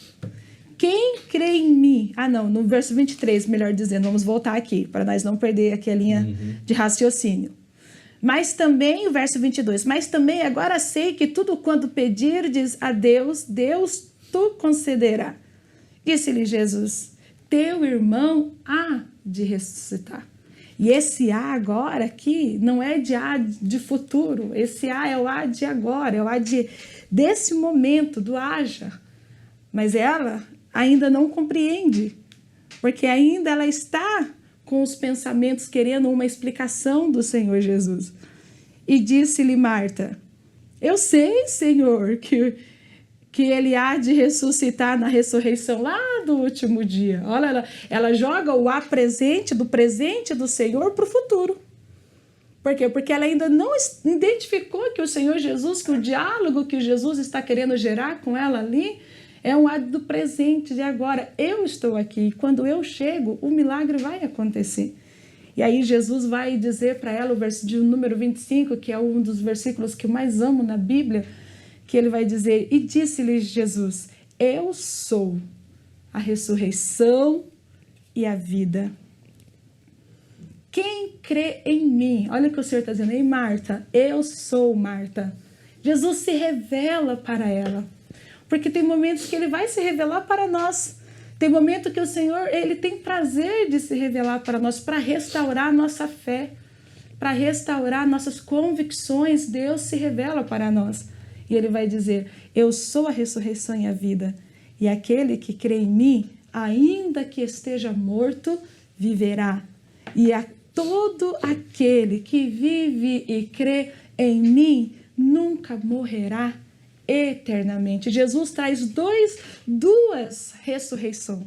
Quem crê em mim... no verso 23, melhor dizendo, vamos voltar aqui, para nós não perder aqui a linha de raciocínio. Mas também, o verso 22, mas também agora sei que tudo quanto pedirdes a Deus, Deus tu concederá. Disse-lhe Jesus, teu irmão há de ressuscitar. E esse há agora aqui não é de há de futuro, esse há é o há de agora, é o há desse momento, do haja. Mas ela ainda não compreende, porque ainda ela está com os pensamentos querendo uma explicação do Senhor Jesus. E disse-lhe Marta, eu sei, Senhor, que ele há de ressuscitar na ressurreição lá do último dia. Olha, ela joga o há presente do Senhor para o futuro. Por quê? Porque ela ainda não identificou que o Senhor Jesus, que o diálogo que Jesus está querendo gerar com ela ali, é um ato do presente de agora. Eu estou aqui. Quando eu chego, o milagre vai acontecer. E aí Jesus vai dizer para ela, o verso de número 25, que é um dos versículos que eu mais amo na Bíblia, que ele vai dizer, e disse-lhe Jesus, eu sou a ressurreição e a vida. Quem crê em mim, olha o que o Senhor está dizendo, ei Marta, eu sou Marta. Jesus se revela para ela. Porque tem momentos que ele vai se revelar para nós. Tem momento que o Senhor, ele tem prazer de se revelar para nós, para restaurar nossa fé, para restaurar nossas convicções. Deus se revela para nós. E ele vai dizer, eu sou a ressurreição e a vida. E aquele que crê em mim, ainda que esteja morto, viverá. E a todo aquele que vive e crê em mim, nunca morrerá eternamente. Jesus traz duas ressurreições,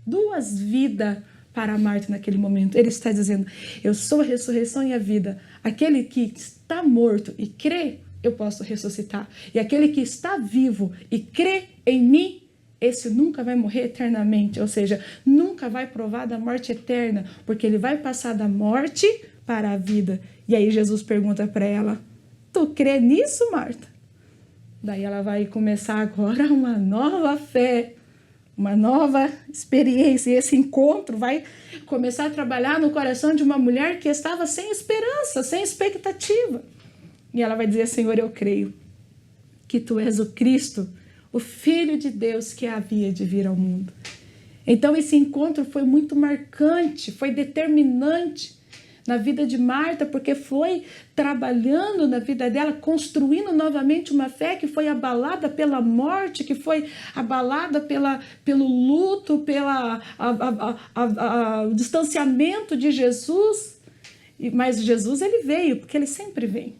duas vidas para Marta naquele momento. Ele está dizendo, eu sou a ressurreição e a vida. Aquele que está morto e crê, eu posso ressuscitar. E aquele que está vivo e crê em mim, esse nunca vai morrer eternamente. Ou seja, nunca vai provar da morte eterna, porque ele vai passar da morte para a vida. E aí Jesus pergunta para ela, tu crê nisso, Marta? Daí ela vai começar agora uma nova fé, uma nova experiência. E esse encontro vai começar a trabalhar no coração de uma mulher que estava sem esperança, sem expectativa. E ela vai dizer, Senhor, eu creio que tu és o Cristo, o Filho de Deus que havia de vir ao mundo. Então esse encontro foi muito marcante, foi determinante na vida de Marta, porque foi trabalhando na vida dela, construindo novamente uma fé que foi abalada pela morte, que foi abalada pelo luto, pelo distanciamento de Jesus. Mas Jesus, ele veio, porque ele sempre vem.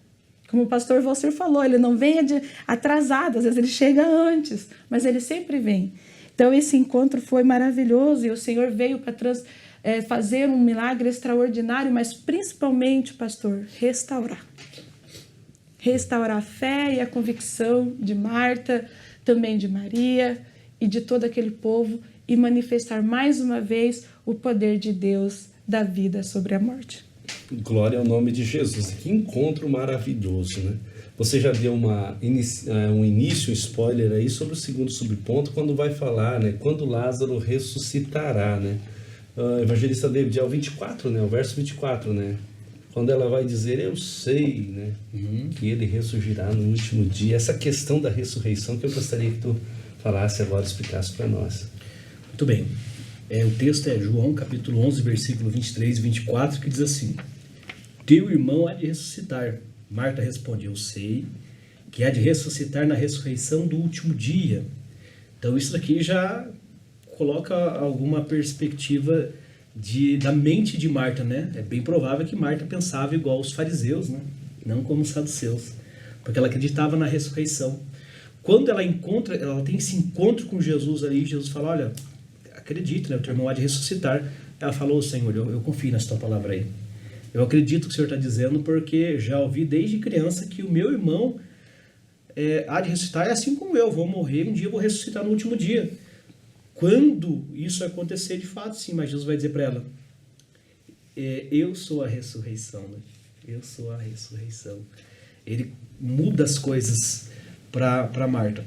Como o pastor Valcir falou, ele não vem atrasado, às vezes ele chega antes, mas ele sempre vem. Então esse encontro foi maravilhoso e o Senhor veio para fazer um milagre extraordinário, mas principalmente, pastor, restaurar a fé e a convicção de Marta, também de Maria e de todo aquele povo, e manifestar mais uma vez o poder de Deus da vida sobre a morte. Glória ao nome de Jesus. Que encontro maravilhoso, né? Você já deu um início, um spoiler aí sobre o segundo subponto, quando vai falar, né? Quando Lázaro ressuscitará, né? Evangelista David, é o 24, né? O verso 24, né? Quando ela vai dizer, eu sei, né? Que ele ressurgirá no último dia. Essa questão da ressurreição que eu gostaria que tu falasse agora, explicasse para nós. Muito bem. O texto é João capítulo 11, versículo 23 e 24, que diz assim: teu irmão há de ressuscitar. Marta responde: eu sei que há de ressuscitar na ressurreição do último dia. Então isso aqui já coloca alguma perspectiva da mente de Marta, né? É bem provável que Marta pensava igual os fariseus, né? Não como os saduceus, porque ela acreditava na ressurreição. Quando ela tem esse encontro com Jesus ali, Jesus fala: olha, acredita, né? O teu irmão há de ressuscitar. Ela falou: Senhor, eu confio nessa tua palavra aí. Eu acredito que o Senhor está dizendo, porque já ouvi desde criança que o meu irmão há de ressuscitar, é assim como eu vou morrer, um dia eu vou ressuscitar no último dia. Quando isso acontecer, de fato, sim, mas Jesus vai dizer para ela: eu sou a ressurreição, né? Eu sou a ressurreição. Ele muda as coisas para Marta.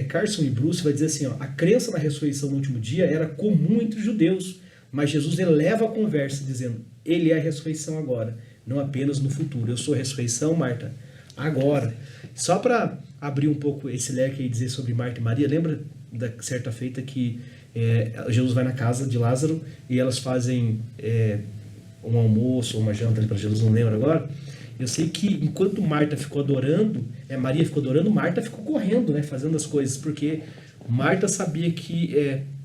Carson e Bruce vai dizer assim, ó, a crença na ressurreição no último dia era comum entre os judeus, mas Jesus eleva a conversa dizendo: ele é a ressurreição agora, não apenas no futuro. Eu sou a ressurreição, Marta, agora. Só para abrir um pouco esse leque e dizer sobre Marta e Maria, lembra da certa feita que Jesus vai na casa de Lázaro e elas fazem um almoço ou uma janta ali para Jesus, não lembro agora. Eu sei que enquanto Marta ficou adorando, Maria ficou adorando, Marta ficou correndo, né, fazendo as coisas, porque Marta sabia que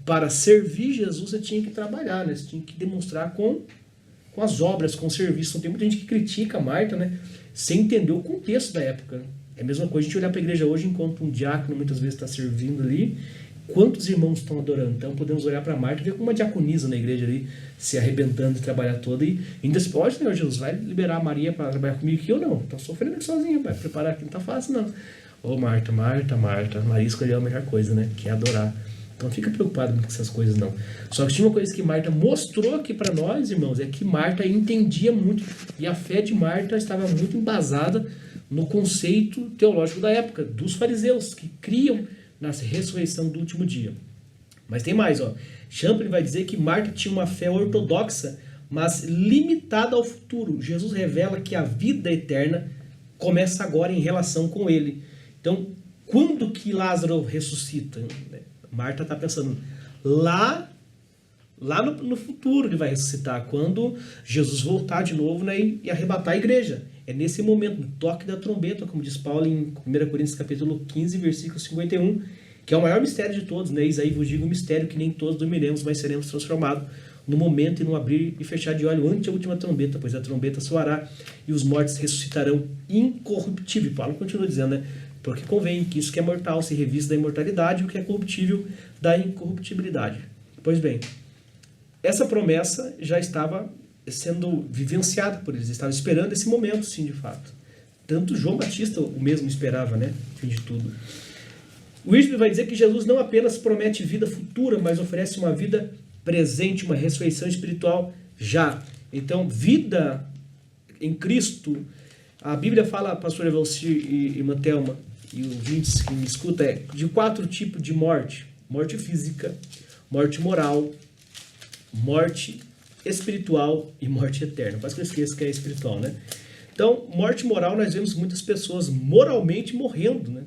para servir Jesus você tinha que trabalhar, né, você tinha que demonstrar com as obras, com o serviço. Então, tem muita gente que critica Marta, né, sem entender o contexto da época. É a mesma coisa a gente olhar para a igreja hoje, enquanto um diácono muitas vezes está servindo ali, quantos irmãos estão adorando? Então podemos olhar para Marta e ver como uma diaconisa na igreja ali, se arrebentando de trabalhar toda, e ainda se pode, Senhor Jesus, vai liberar a Maria para trabalhar comigo, que eu não, estou sofrendo aqui sozinha, vai preparar aqui, não está fácil não. Ô Marta, Maria escolheu a melhor coisa, né, que é adorar. Então não fica preocupado com essas coisas não. Só que tinha uma coisa que Marta mostrou aqui para nós, irmãos, é que Marta entendia muito, e a fé de Marta estava muito embasada no conceito teológico da época, dos fariseus, que criam na ressurreição do último dia. Mas tem mais, ó. Champlin vai dizer que Marta tinha uma fé ortodoxa, mas limitada ao futuro. Jesus revela que a vida eterna começa agora em relação com ele. Então, quando que Lázaro ressuscita? Marta está pensando lá no futuro ele vai ressuscitar, quando Jesus voltar de novo, né, e arrebatar a igreja. É nesse momento, no toque da trombeta, como diz Paulo em 1 Coríntios capítulo 15, versículo 51, que é o maior mistério de todos, né? Eis aí vos digo um mistério, que nem todos dormiremos, mas seremos transformados no momento e no abrir e fechar de olho ante a última trombeta, pois a trombeta soará e os mortos ressuscitarão incorruptível. Paulo continua dizendo, né? Porque convém que isso que é mortal se revista da imortalidade e o que é corruptível da incorruptibilidade. Pois bem, essa promessa já estava sendo vivenciada por eles, estavam esperando esse momento, sim, de fato. Tanto João Batista o mesmo esperava, né? Fim de tudo. Wishby vai dizer que Jesus não apenas promete vida futura, mas oferece uma vida presente, uma ressurreição espiritual já. Então, vida em Cristo, a Bíblia fala, pastor Evalcir e irmã Thelma, e os ouvintes que me escutam, de 4 tipos de morte: morte física, morte moral, morte espiritual e morte eterna. Quase que eu esqueço que é espiritual, né? Então, morte moral, nós vemos muitas pessoas moralmente morrendo, né?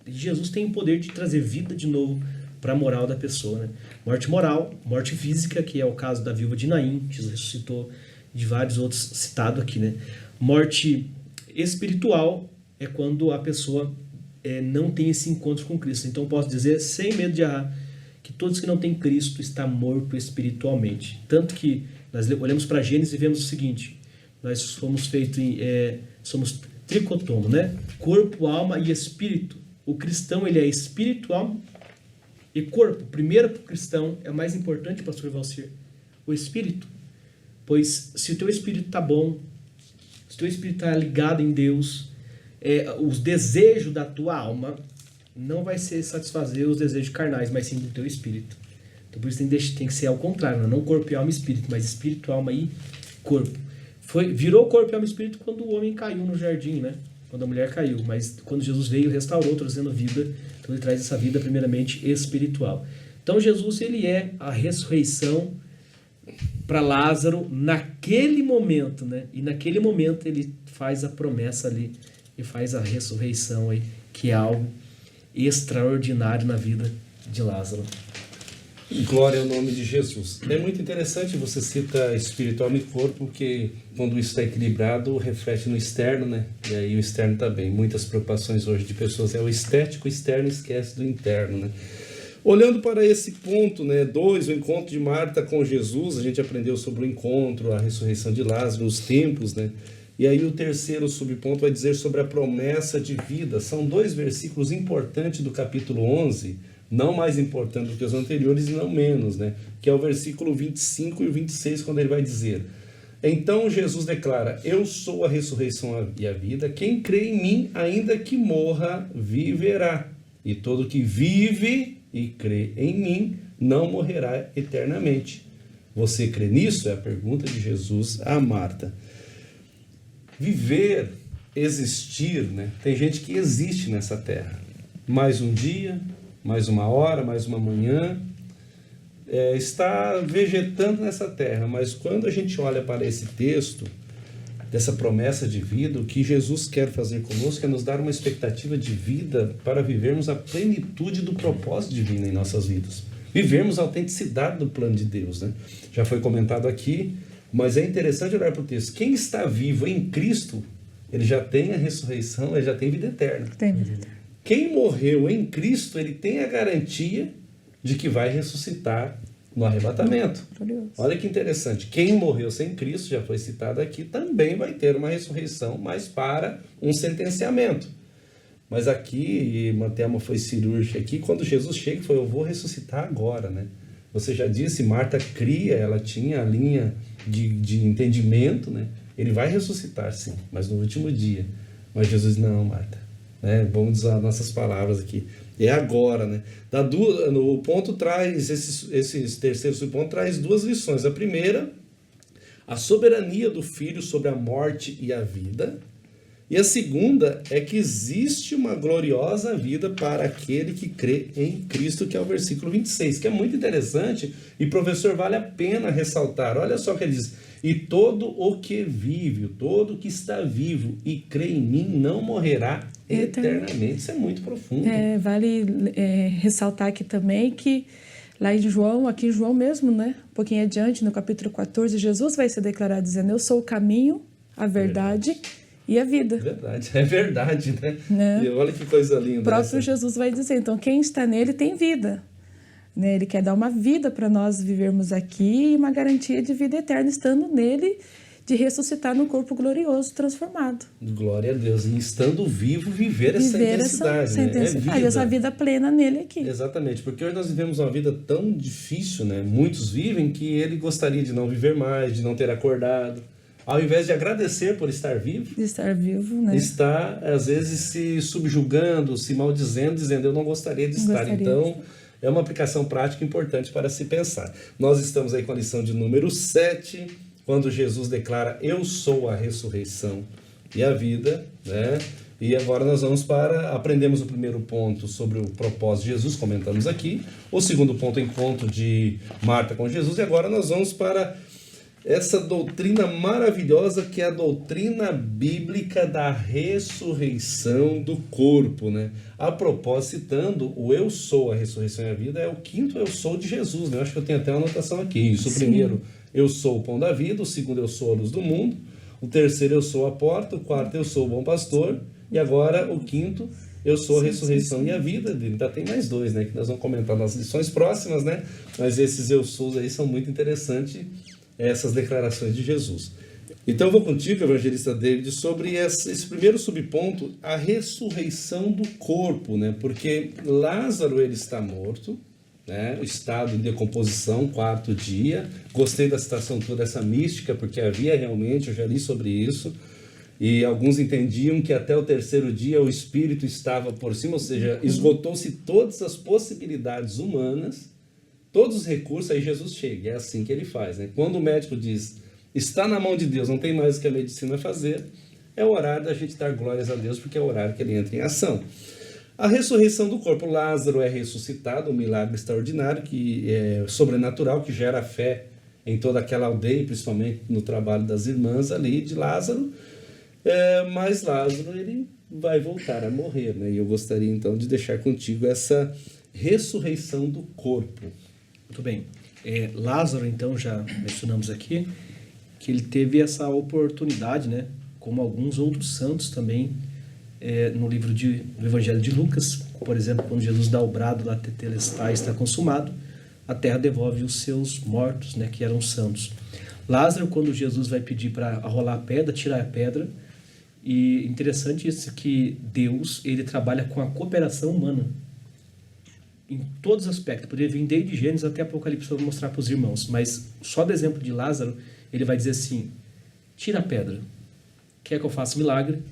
E Jesus tem o poder de trazer vida de novo para a moral da pessoa, né? Morte moral, morte física, que é o caso da viúva de Naim, Jesus ressuscitou, de vários outros citados aqui, né? Morte espiritual é quando a pessoa não tem esse encontro com Cristo. Então, posso dizer, sem medo de errar, que todos que não têm Cristo estão mortos espiritualmente. Tanto que nós olhamos para Gênesis e vemos o seguinte: nós fomos feitos somos tricotomo, né? Corpo, alma e espírito. O cristão, ele é espiritual e corpo. Primeiro, para o cristão, é o mais importante, pastor Evalcir, o espírito. Pois se o teu espírito está bom, se o teu espírito está ligado em Deus, os desejos da tua alma não vai ser satisfazer os desejos carnais, mas sim do teu espírito. Então por isso tem que ser ao contrário, não corpo, alma e espírito, mas espírito, alma e corpo. Virou corpo, alma e espírito quando o homem caiu no jardim, né? Quando a mulher caiu, mas quando Jesus veio, restaurou, trazendo vida. Então ele traz essa vida primeiramente espiritual. Então Jesus, ele é a ressurreição para Lázaro naquele momento, né? E naquele momento ele faz a promessa ali e faz a ressurreição aí, que é algo extraordinário na vida de Lázaro. Glória ao nome de Jesus. É muito interessante, você cita espiritual e corpo, porque quando isso está equilibrado, reflete no externo, né? E aí o externo também. Muitas preocupações hoje de pessoas é o estético, o externo esquece do interno, né? Olhando para esse ponto, né? 2, o encontro de Marta com Jesus, a gente aprendeu sobre o encontro, a ressurreição de Lázaro, os tempos, né? E aí o terceiro subponto vai dizer sobre a promessa de vida. São 2 versículos importantes do capítulo 11, não mais importante do que os anteriores e não menos, né? Que é o versículo 25 e o 26, quando ele vai dizer: então Jesus declara, eu sou a ressurreição e a vida, quem crê em mim, ainda que morra, viverá. E todo que vive e crê em mim, não morrerá eternamente. Você crê nisso? É a pergunta de Jesus a Marta. Viver, existir, né? Tem gente que existe nessa terra. Mais um dia, mais uma hora, mais uma manhã, está vegetando nessa terra. Mas quando a gente olha para esse texto, dessa promessa de vida, o que Jesus quer fazer conosco é nos dar uma expectativa de vida para vivermos a plenitude do propósito divino em nossas vidas. Vivermos a autenticidade do plano de Deus, né? Já foi comentado aqui, mas é interessante olhar para o texto. Quem está vivo em Cristo, ele já tem a ressurreição, ele já tem vida eterna. Tem vida eterna. Quem morreu em Cristo, ele tem a garantia de que vai ressuscitar no arrebatamento. Olha que interessante. Quem morreu sem Cristo, já foi citado aqui, também vai ter uma ressurreição, mas para um sentenciamento. Mas aqui, Mantelma foi cirúrgica aqui, quando Jesus chega, foi: eu vou ressuscitar agora, né? Você já disse, Marta cria, ela tinha a linha de entendimento, né? Ele vai ressuscitar, sim, mas no último dia. Mas Jesus, não, Marta, né? Vamos usar nossas palavras aqui. É agora, né? O ponto traz, esse terceiro subponto traz 2 lições. A primeira, a soberania do Filho sobre a morte e a vida. E a segunda é que existe uma gloriosa vida para aquele que crê em Cristo, que é o versículo 26, que é muito interessante e, professor, vale a pena ressaltar. Olha só o que ele diz: e todo o que vive, todo o que está vivo e crê em mim não morrerá eternamente. Isso é muito profundo. Vale ressaltar aqui também que lá em João, aqui em João mesmo, né? Um pouquinho adiante, no capítulo 14, Jesus vai se declarar dizendo: eu sou o caminho, a verdade e a vida. É verdade, né? E olha que coisa linda. O próprio Jesus vai dizer, então, quem está nele tem vida. Né? Ele quer dar uma vida para nós vivermos aqui e uma garantia de vida eterna, estando nele, de ressuscitar num corpo glorioso, transformado. Glória a Deus. E estando vivo, viver essa intensidade. Né? Essa vida plena nele aqui. Exatamente, porque hoje nós vivemos uma vida tão difícil, né? Muitos vivem que ele gostaria de não viver mais, de não ter acordado. Ao invés de agradecer por estar vivo, né? Está, às vezes, se subjugando, se maldizendo, dizendo: eu não gostaria de estar. Então, é uma aplicação prática importante para se pensar. Nós estamos aí com a lição de número 7, quando Jesus declara: eu sou a ressurreição e a vida, né? E agora nós vamos aprendemos o primeiro ponto sobre o propósito de Jesus, comentamos aqui. O segundo ponto, o encontro de Marta com Jesus. E agora nós vamos para essa doutrina maravilhosa, que é a doutrina bíblica da ressurreição do corpo, né? A propósito, citando o eu sou a ressurreição e a vida, é o 5º eu sou de Jesus, né? Eu acho que eu tenho até uma anotação aqui. Isso, o primeiro, eu sou o pão da vida. O segundo, eu sou a luz do mundo. O terceiro, eu sou a porta. O quarto, eu sou o bom pastor. E agora, o 5º, eu sou a ressurreição e a vida. Ainda tem mais 2, né? Que nós vamos comentar nas lições próximas, né? Mas esses eu sou aí são muito interessantes, essas declarações de Jesus. Então eu vou contigo, evangelista David, sobre esse primeiro subponto, a ressurreição do corpo, né? Porque Lázaro, ele está morto, né? O estado de decomposição, 4º dia. Gostei da citação toda, essa mística, porque havia realmente, eu já li sobre isso, e alguns entendiam que até o 3º dia o espírito estava por cima, ou seja, esgotou-se todas as possibilidades humanas, todos os recursos, aí Jesus chega. É assim que ele faz, né? Quando o médico diz: está na mão de Deus, não tem mais o que a medicina fazer, é o horário da gente dar glórias a Deus, porque é o horário que ele entra em ação. A ressurreição do corpo. Lázaro é ressuscitado, um milagre extraordinário, que é sobrenatural, que gera fé em toda aquela aldeia, principalmente no trabalho das irmãs ali de Lázaro. Mas Lázaro, ele vai voltar a morrer, né? E eu gostaria então de deixar contigo essa ressurreição do corpo. Muito bem. Lázaro, então, já mencionamos aqui, que ele teve essa oportunidade, né, como alguns outros santos também, no livro do Evangelho de Lucas, por exemplo, quando Jesus dá o brado lá, tetelestai, está consumado, a terra devolve os seus mortos, né, que eram santos. Lázaro, quando Jesus vai pedir para rolar a pedra, tirar a pedra, e interessante isso que Deus, ele trabalha com a cooperação humana, em todos os aspectos. Poderia vir desde Gênesis até Apocalipse para mostrar para os irmãos, mas só do exemplo de Lázaro, ele vai dizer assim, tira a pedra, quer que eu faça um milagre?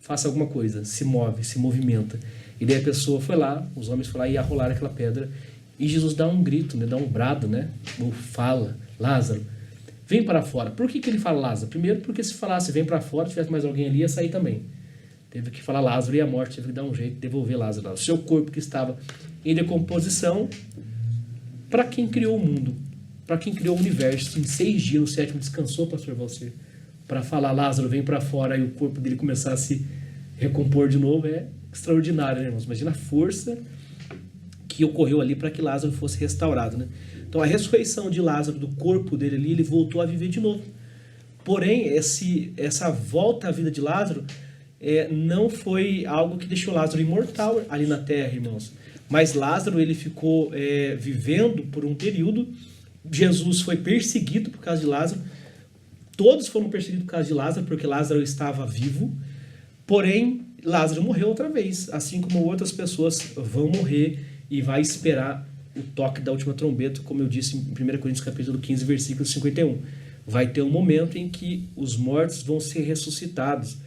Faça alguma coisa, se move, se movimenta. E daí a pessoa foi lá, os homens foram lá e arrolaram aquela pedra, e Jesus dá um grito, né, dá um brado, né, ou fala, Lázaro, vem para fora. Por que ele fala Lázaro? Primeiro porque se falasse vem para fora, tivesse mais alguém ali, ia sair também. Teve que falar Lázaro, e a morte teve que dar um jeito de devolver Lázaro. O seu corpo que estava em decomposição, para quem criou o mundo, para quem criou o universo, em 6 dias, no 7º descansou, pastor Valcir, para falar Lázaro, vem para fora, e o corpo dele começar a se recompor de novo, é extraordinário, né, irmãos? Imagina a força que ocorreu ali para que Lázaro fosse restaurado, né? Então a ressurreição de Lázaro, do corpo dele ali, ele voltou a viver de novo. Porém, essa volta à vida de Lázaro não foi algo que deixou Lázaro imortal ali na terra, irmãos. Mas Lázaro, ele ficou vivendo por um período. Jesus foi perseguido por causa de Lázaro. Todos foram perseguidos por causa de Lázaro, porque Lázaro estava vivo. Porém, Lázaro morreu outra vez, assim como outras pessoas vão morrer e vai esperar o toque da última trombeta, como eu disse em 1 Coríntios capítulo 15, versículo 51. Vai ter um momento em que os mortos vão ser ressuscitados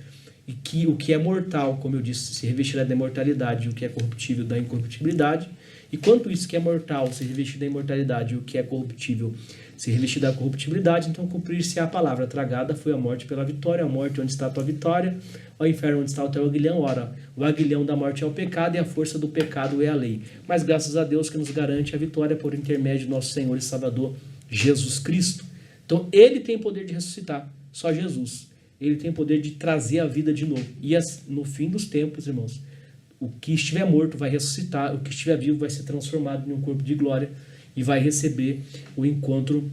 e que o que é mortal, como eu disse, se revestirá da imortalidade, e o que é corruptível da incorruptibilidade. E quanto isso que é mortal se revestir da imortalidade, e o que é corruptível se revestir da corruptibilidade, então cumprir-se a palavra tragada foi a morte pela vitória, a morte onde está a tua vitória, o inferno onde está o teu aguilhão. Ora, o aguilhão da morte é o pecado e a força do pecado é a lei. Mas graças a Deus que nos garante a vitória por intermédio do nosso Senhor e Salvador Jesus Cristo. Então ele tem poder de ressuscitar, só Jesus. Ele tem poder de trazer a vida de novo. E no fim dos tempos, irmãos, o que estiver morto vai ressuscitar, o que estiver vivo vai ser transformado em um corpo de glória e vai receber o encontro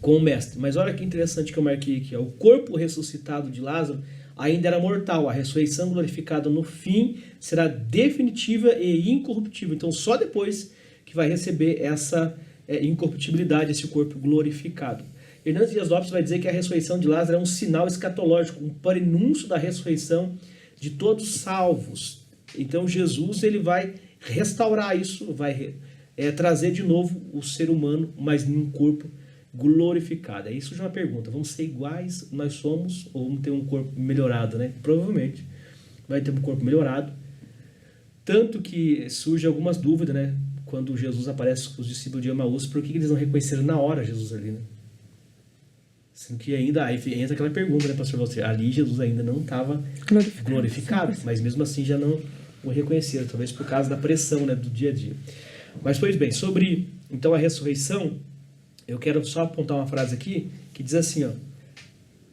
com o Mestre. Mas olha que interessante que eu marquei aqui. O corpo ressuscitado de Lázaro ainda era mortal. A ressurreição glorificada no fim será definitiva e incorruptível. Então só depois que vai receber essa incorruptibilidade, esse corpo glorificado. Hernandes Dias Lopes vai dizer que a ressurreição de Lázaro é um sinal escatológico, um prenúncio da ressurreição de todos os salvos. Então Jesus, ele vai restaurar isso, vai trazer de novo o ser humano, mas em um corpo glorificado. Isso já é uma pergunta. Vamos ser iguais nós somos ou vamos ter um corpo melhorado, né? Provavelmente vai ter um corpo melhorado. Tanto que surge algumas dúvidas, né? Quando Jesus aparece com os discípulos de Emaús, por que eles não reconheceram na hora Jesus ali, né? Sendo que ainda, aí entra aquela pergunta, né, pastor Valcir? Ali Jesus ainda não estava glorificado, mas mesmo assim já não o reconheceram, talvez por causa da pressão, né, do dia a dia. Mas, pois bem, sobre então a ressurreição, eu quero só apontar uma frase aqui que diz assim, ó: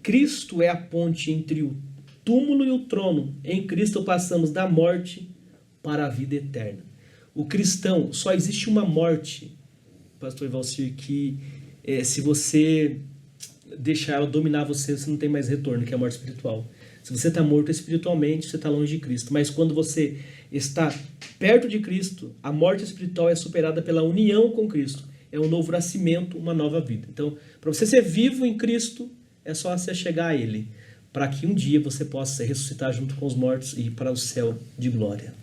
Cristo é a ponte entre o túmulo e o trono. Em Cristo passamos da morte para a vida eterna. O cristão, só existe uma morte, pastor Valcir, que se você deixar ela dominar você, você não tem mais retorno, que é a morte espiritual. Se você está morto espiritualmente, você está longe de Cristo. Mas quando você está perto de Cristo, a morte espiritual é superada pela união com Cristo. É um novo nascimento, uma nova vida. Então, para você ser vivo em Cristo, é só você chegar a Ele, para que um dia você possa ressuscitar junto com os mortos e ir para o céu de glória.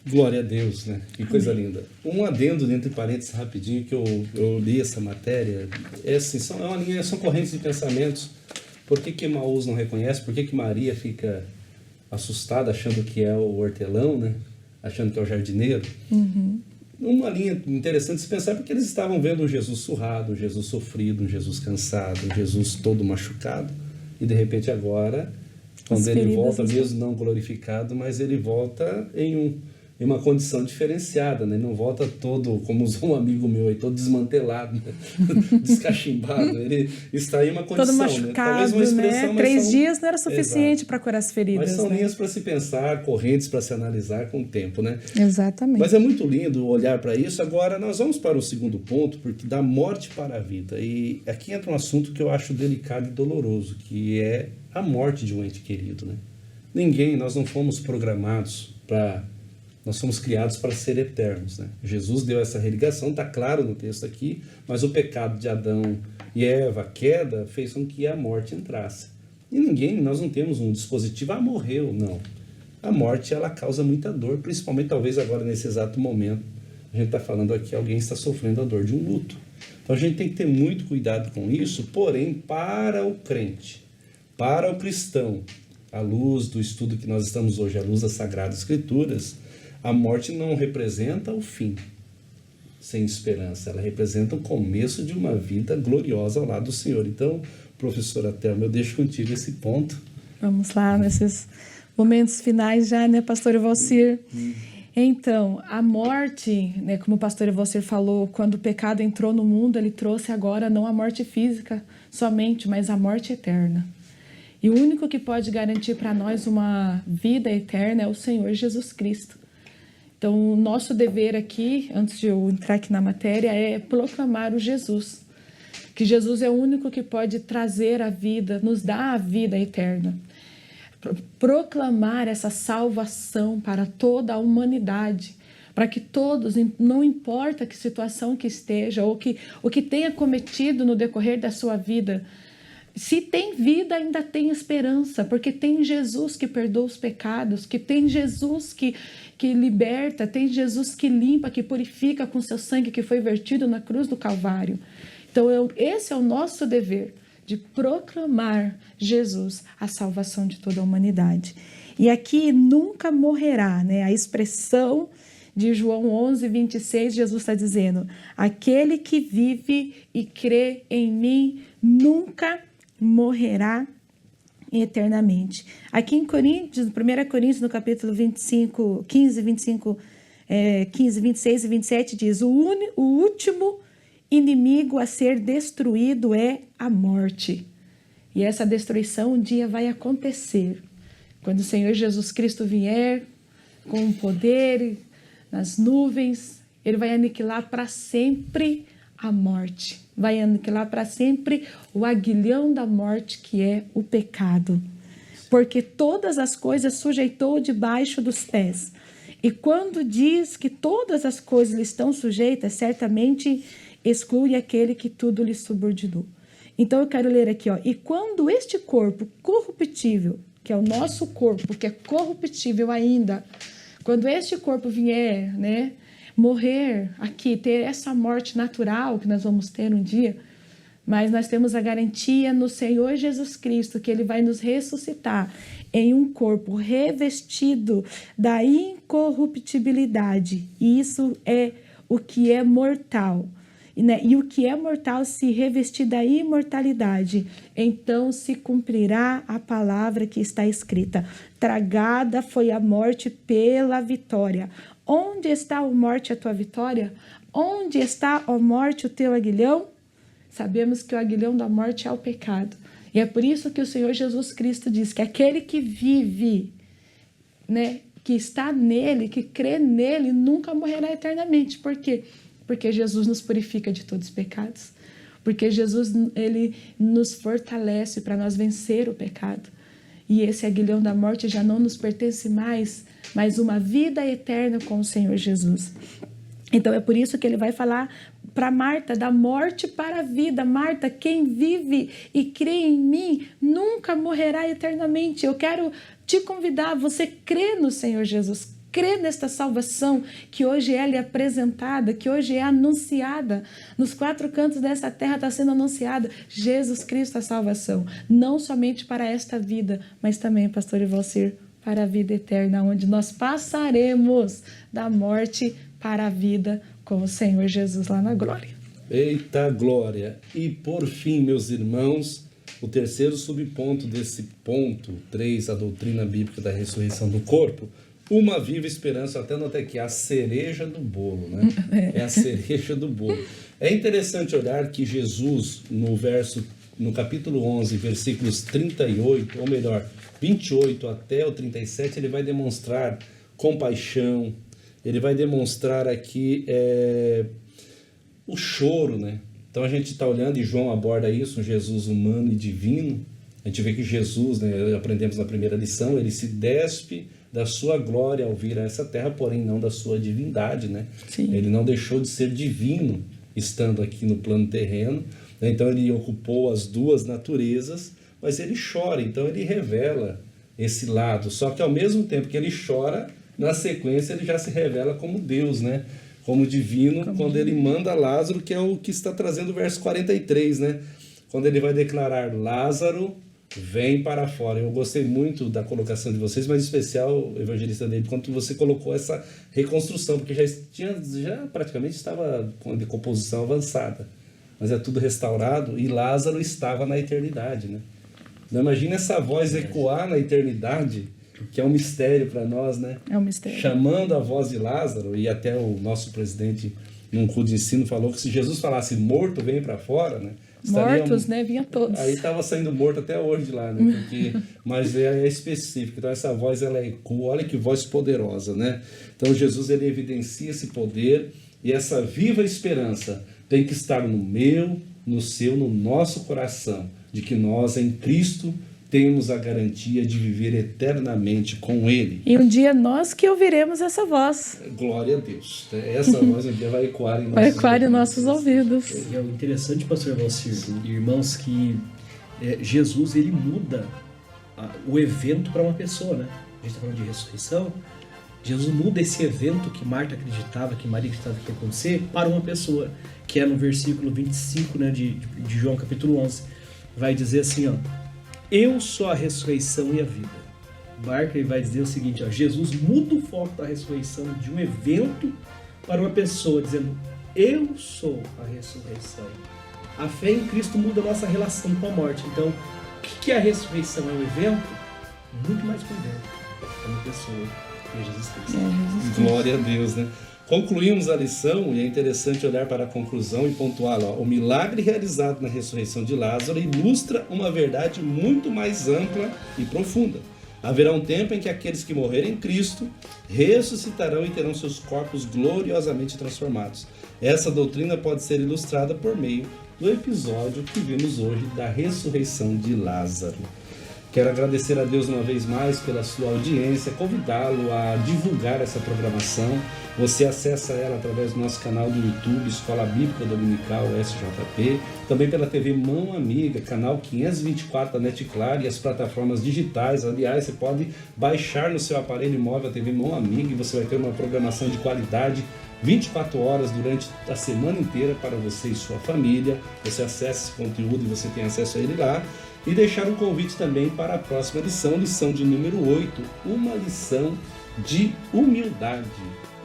Glória a Deus, né? Que coisa linda. Um adendo entre parênteses rapidinho, que eu li essa matéria, assim, são correntes de pensamentos. Por que Emaús não reconhece? Por que Maria fica assustada, achando que é o hortelão, né? Achando que é o jardineiro? Uhum. Uma linha interessante de se pensar, porque eles estavam vendo um Jesus surrado, um Jesus sofrido, um Jesus cansado, um Jesus todo machucado, e de repente agora, quando ele volta, mesmo não glorificado, mas ele volta em em uma condição diferenciada, né? Não volta todo, como usou um amigo meu aí, todo desmantelado, né? Descachimbado. Ele está em uma condição, todo machucado, né? Talvez uma expressão, né? 3 dias não era suficiente para curar as feridas. Mas são né? linhas para se pensar, correntes para se analisar com o tempo, né? Exatamente. Mas é muito lindo olhar para isso. Agora, nós vamos para o segundo ponto, porque da morte para a vida. E aqui entra um assunto que eu acho delicado e doloroso, que é a morte de um ente querido, né? Nós não fomos programados para... Nós somos criados para ser eternos, né? Jesus deu essa religação, está claro no texto aqui, mas o pecado de Adão e Eva, a queda, fez com que a morte entrasse. E nós não temos um dispositivo, morreu, não. A morte, ela causa muita dor, principalmente talvez agora nesse exato momento. A gente está falando aqui, alguém está sofrendo a dor de um luto. Então a gente tem que ter muito cuidado com isso, porém, para o crente, para o cristão, à luz do estudo que nós estamos hoje, à luz das Sagradas Escrituras, a morte não representa o fim sem esperança, ela representa o começo de uma vida gloriosa ao lado do Senhor. Então, professora Thelma, eu deixo contigo esse ponto. Vamos lá, nesses momentos finais já, né, pastor Evalcir? Então, a morte, né, como o pastor Evalcir falou, quando o pecado entrou no mundo, ele trouxe agora não a morte física somente, mas a morte eterna. E o único que pode garantir para nós uma vida eterna é o Senhor Jesus Cristo. Então, o nosso dever aqui, antes de eu entrar aqui na matéria, é proclamar o Jesus. Que Jesus é o único que pode trazer a vida, nos dar a vida eterna. Proclamar essa salvação para toda a humanidade. Para que todos, não importa que situação que esteja, ou que tenha cometido no decorrer da sua vida, se tem vida, ainda tem esperança, porque tem Jesus que perdoa os pecados, que tem Jesus que liberta, tem Jesus que limpa, que purifica com seu sangue que foi vertido na cruz do Calvário. Então, esse é o nosso dever, de proclamar Jesus, a salvação de toda a humanidade. E aqui nunca morrerá, né? A expressão de João 11, 26, Jesus está dizendo: aquele que vive e crê em mim nunca morrerá eternamente. Aqui em Coríntios, 1 Coríntios, no capítulo 25, 15, 26 e 27, diz: o último inimigo a ser destruído é a morte. E essa destruição um dia vai acontecer. Quando o Senhor Jesus Cristo vier com o poder nas nuvens, ele vai aniquilar para sempre a morte. Vai aniquilar para sempre o aguilhão da morte, que é o pecado. Porque todas as coisas sujeitou debaixo dos pés. E quando diz que todas as coisas lhe estão sujeitas, certamente exclui aquele que tudo lhe subordinou. Então eu quero ler aqui, ó. E quando este corpo corruptível, que é o nosso corpo, que é corruptível ainda, quando este corpo vier, né, morrer aqui, ter essa morte natural que nós vamos ter um dia, mas nós temos a garantia no Senhor Jesus Cristo que Ele vai nos ressuscitar em um corpo revestido da incorruptibilidade. E isso é o que é mortal. E o que é mortal se revestir da imortalidade. Então se cumprirá a palavra que está escrita: tragada foi a morte pela vitória. Onde está, ó morte, a tua vitória? Onde está, ó morte, o teu aguilhão? Sabemos que o aguilhão da morte é o pecado. E é por isso que o Senhor Jesus Cristo diz que aquele que vive, né, que está nele, que crê nele, nunca morrerá eternamente. Por quê? Porque Jesus nos purifica de todos os pecados. Porque Jesus, ele nos fortalece para nós vencer o pecado. E esse aguilhão da morte já não nos pertence mais, mas uma vida eterna com o Senhor Jesus. Então é por isso que ele vai falar para Marta, da morte para a vida. Marta, quem vive e crê em mim nunca morrerá eternamente. Eu quero te convidar, você crê no Senhor Jesus, crê nesta salvação que hoje é lhe apresentada, que hoje é anunciada. Nos 4 cantos dessa terra está sendo anunciada Jesus Cristo, a salvação. Não somente para esta vida, mas também, pastor Evalcir, para a vida eterna, onde nós passaremos da morte para a vida com o Senhor Jesus lá na glória. Eita glória! E por fim, meus irmãos, o terceiro subponto desse ponto 3, a doutrina bíblica da ressurreição do corpo, Uma viva esperança, até notei aqui, a cereja do bolo, né? É a cereja do bolo. É interessante olhar que Jesus, no capítulo 11, versículos 38, ou melhor, 28 até o 37, ele vai demonstrar compaixão, ele vai demonstrar aqui o choro, né? Então a gente está olhando, e João aborda isso, um Jesus humano e divino. A gente vê que Jesus, né, aprendemos na primeira lição, ele se despe da sua glória ao vir a essa terra, porém não da sua divindade, né? Sim. Ele não deixou de ser divino estando aqui no plano terreno, né? Então ele ocupou as duas naturezas, mas ele chora, então ele revela esse lado. Só que ao mesmo tempo que ele chora, na sequência ele já se revela como Deus, né? Como divino, quando ele manda Lázaro, que é o que está trazendo o verso 43, né? Quando ele vai declarar: Lázaro, vem para fora. Eu gostei muito da colocação de vocês, mas em especial, evangelista David, quando você colocou essa reconstrução, porque já praticamente estava com a decomposição avançada, mas é tudo restaurado, e Lázaro estava na eternidade, né? Então, imagina essa voz ecoar na eternidade, que é um mistério para nós, né? É um mistério. Chamando a voz de Lázaro, e até o nosso presidente, num culto de ensino, falou que se Jesus falasse morto, vem para fora, né? Mortos, né? Vinha todos. Aí estava saindo morto até hoje de lá, né? Porque, mas é específico. Então essa voz, ela ecoa. Olha que voz poderosa, né? Então Jesus, ele evidencia esse poder, e essa viva esperança tem que estar no meu, no seu, no nosso coração, de que nós em Cristo temos a garantia de viver eternamente com Ele. E um dia nós que ouviremos essa voz. Glória a Deus. Essa voz um dia vai ecoar em nossos ouvidos. E é o interessante, pastor Valcir, irmãos, que Jesus, ele muda o evento para uma pessoa, né? A gente está falando de ressurreição. Jesus muda esse evento que Marta acreditava, que Maria acreditava que ia acontecer, para uma pessoa, que é no versículo 25, né, de João capítulo 11. Vai dizer assim, ó: eu sou a ressurreição e a vida. Barker vai dizer o seguinte, ó: Jesus muda o foco da ressurreição de um evento para uma pessoa, dizendo: eu sou a ressurreição. A fé em Cristo muda a nossa relação com a morte. Então, o que é a ressurreição? É um evento? Muito mais que um evento. É uma pessoa, que é Jesus Cristo. Glória a Deus, né? Concluímos a lição, e é interessante olhar para a conclusão e pontuá-la. O milagre realizado na ressurreição de Lázaro ilustra uma verdade muito mais ampla e profunda. Haverá um tempo em que aqueles que morrerem em Cristo ressuscitarão e terão seus corpos gloriosamente transformados. Essa doutrina pode ser ilustrada por meio do episódio que vimos hoje da ressurreição de Lázaro. Quero agradecer a Deus uma vez mais pela sua audiência, convidá-lo a divulgar essa programação. Você acessa ela através do nosso canal do YouTube, Escola Bíblica Dominical SJP, também pela TV Mão Amiga, canal 524 da NET Claro, e as plataformas digitais. Aliás, você pode baixar no seu aparelho móvel a TV Mão Amiga, e você vai ter uma programação de qualidade 24 horas durante a semana inteira para você e sua família. Você acessa esse conteúdo e você tem acesso a ele lá. E deixar um convite também para a próxima lição de número 8, uma lição de humildade.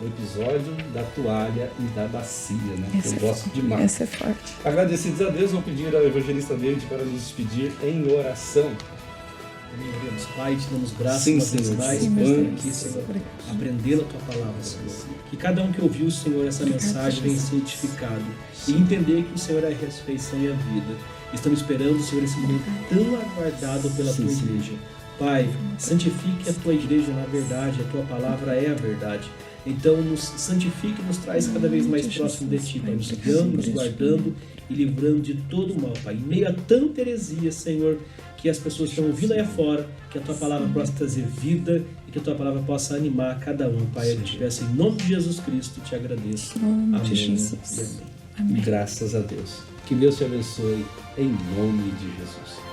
O episódio da toalha e da bacia, né? Eu gosto demais. Essa é forte. Agradecidos a Deus, vou pedir ao evangelista David para nos despedir em oração. Amém, oremos. Pai, te damos graças, Sim, uma vez Senhor. mais Sim, por Senhor. estar aqui, Senhor, aprendendo a tua palavra, Senhor. Que cada um que ouviu, Senhor, essa mensagem venha ser edificado e entender que o Senhor é a ressurreição e a vida. Estamos esperando, Senhor, esse momento tão aguardado pela tua igreja. Pai, santifique a tua igreja na verdade, a tua palavra é a verdade. Então, nos santifique e nos traz cada vez mais próximo de ti, Pai, nos guiando, nos guardando e livrando de todo o mal, Pai. Em meio a tanta heresia, Senhor, que as pessoas estão ouvindo aí afora, que a tua palavra possa trazer vida e que a tua palavra possa animar cada um, Pai. Eu te peço em nome de Jesus Cristo, te agradeço. Nome Amém. de Jesus. Amém. Graças a Deus. Que Deus te abençoe em nome de Jesus.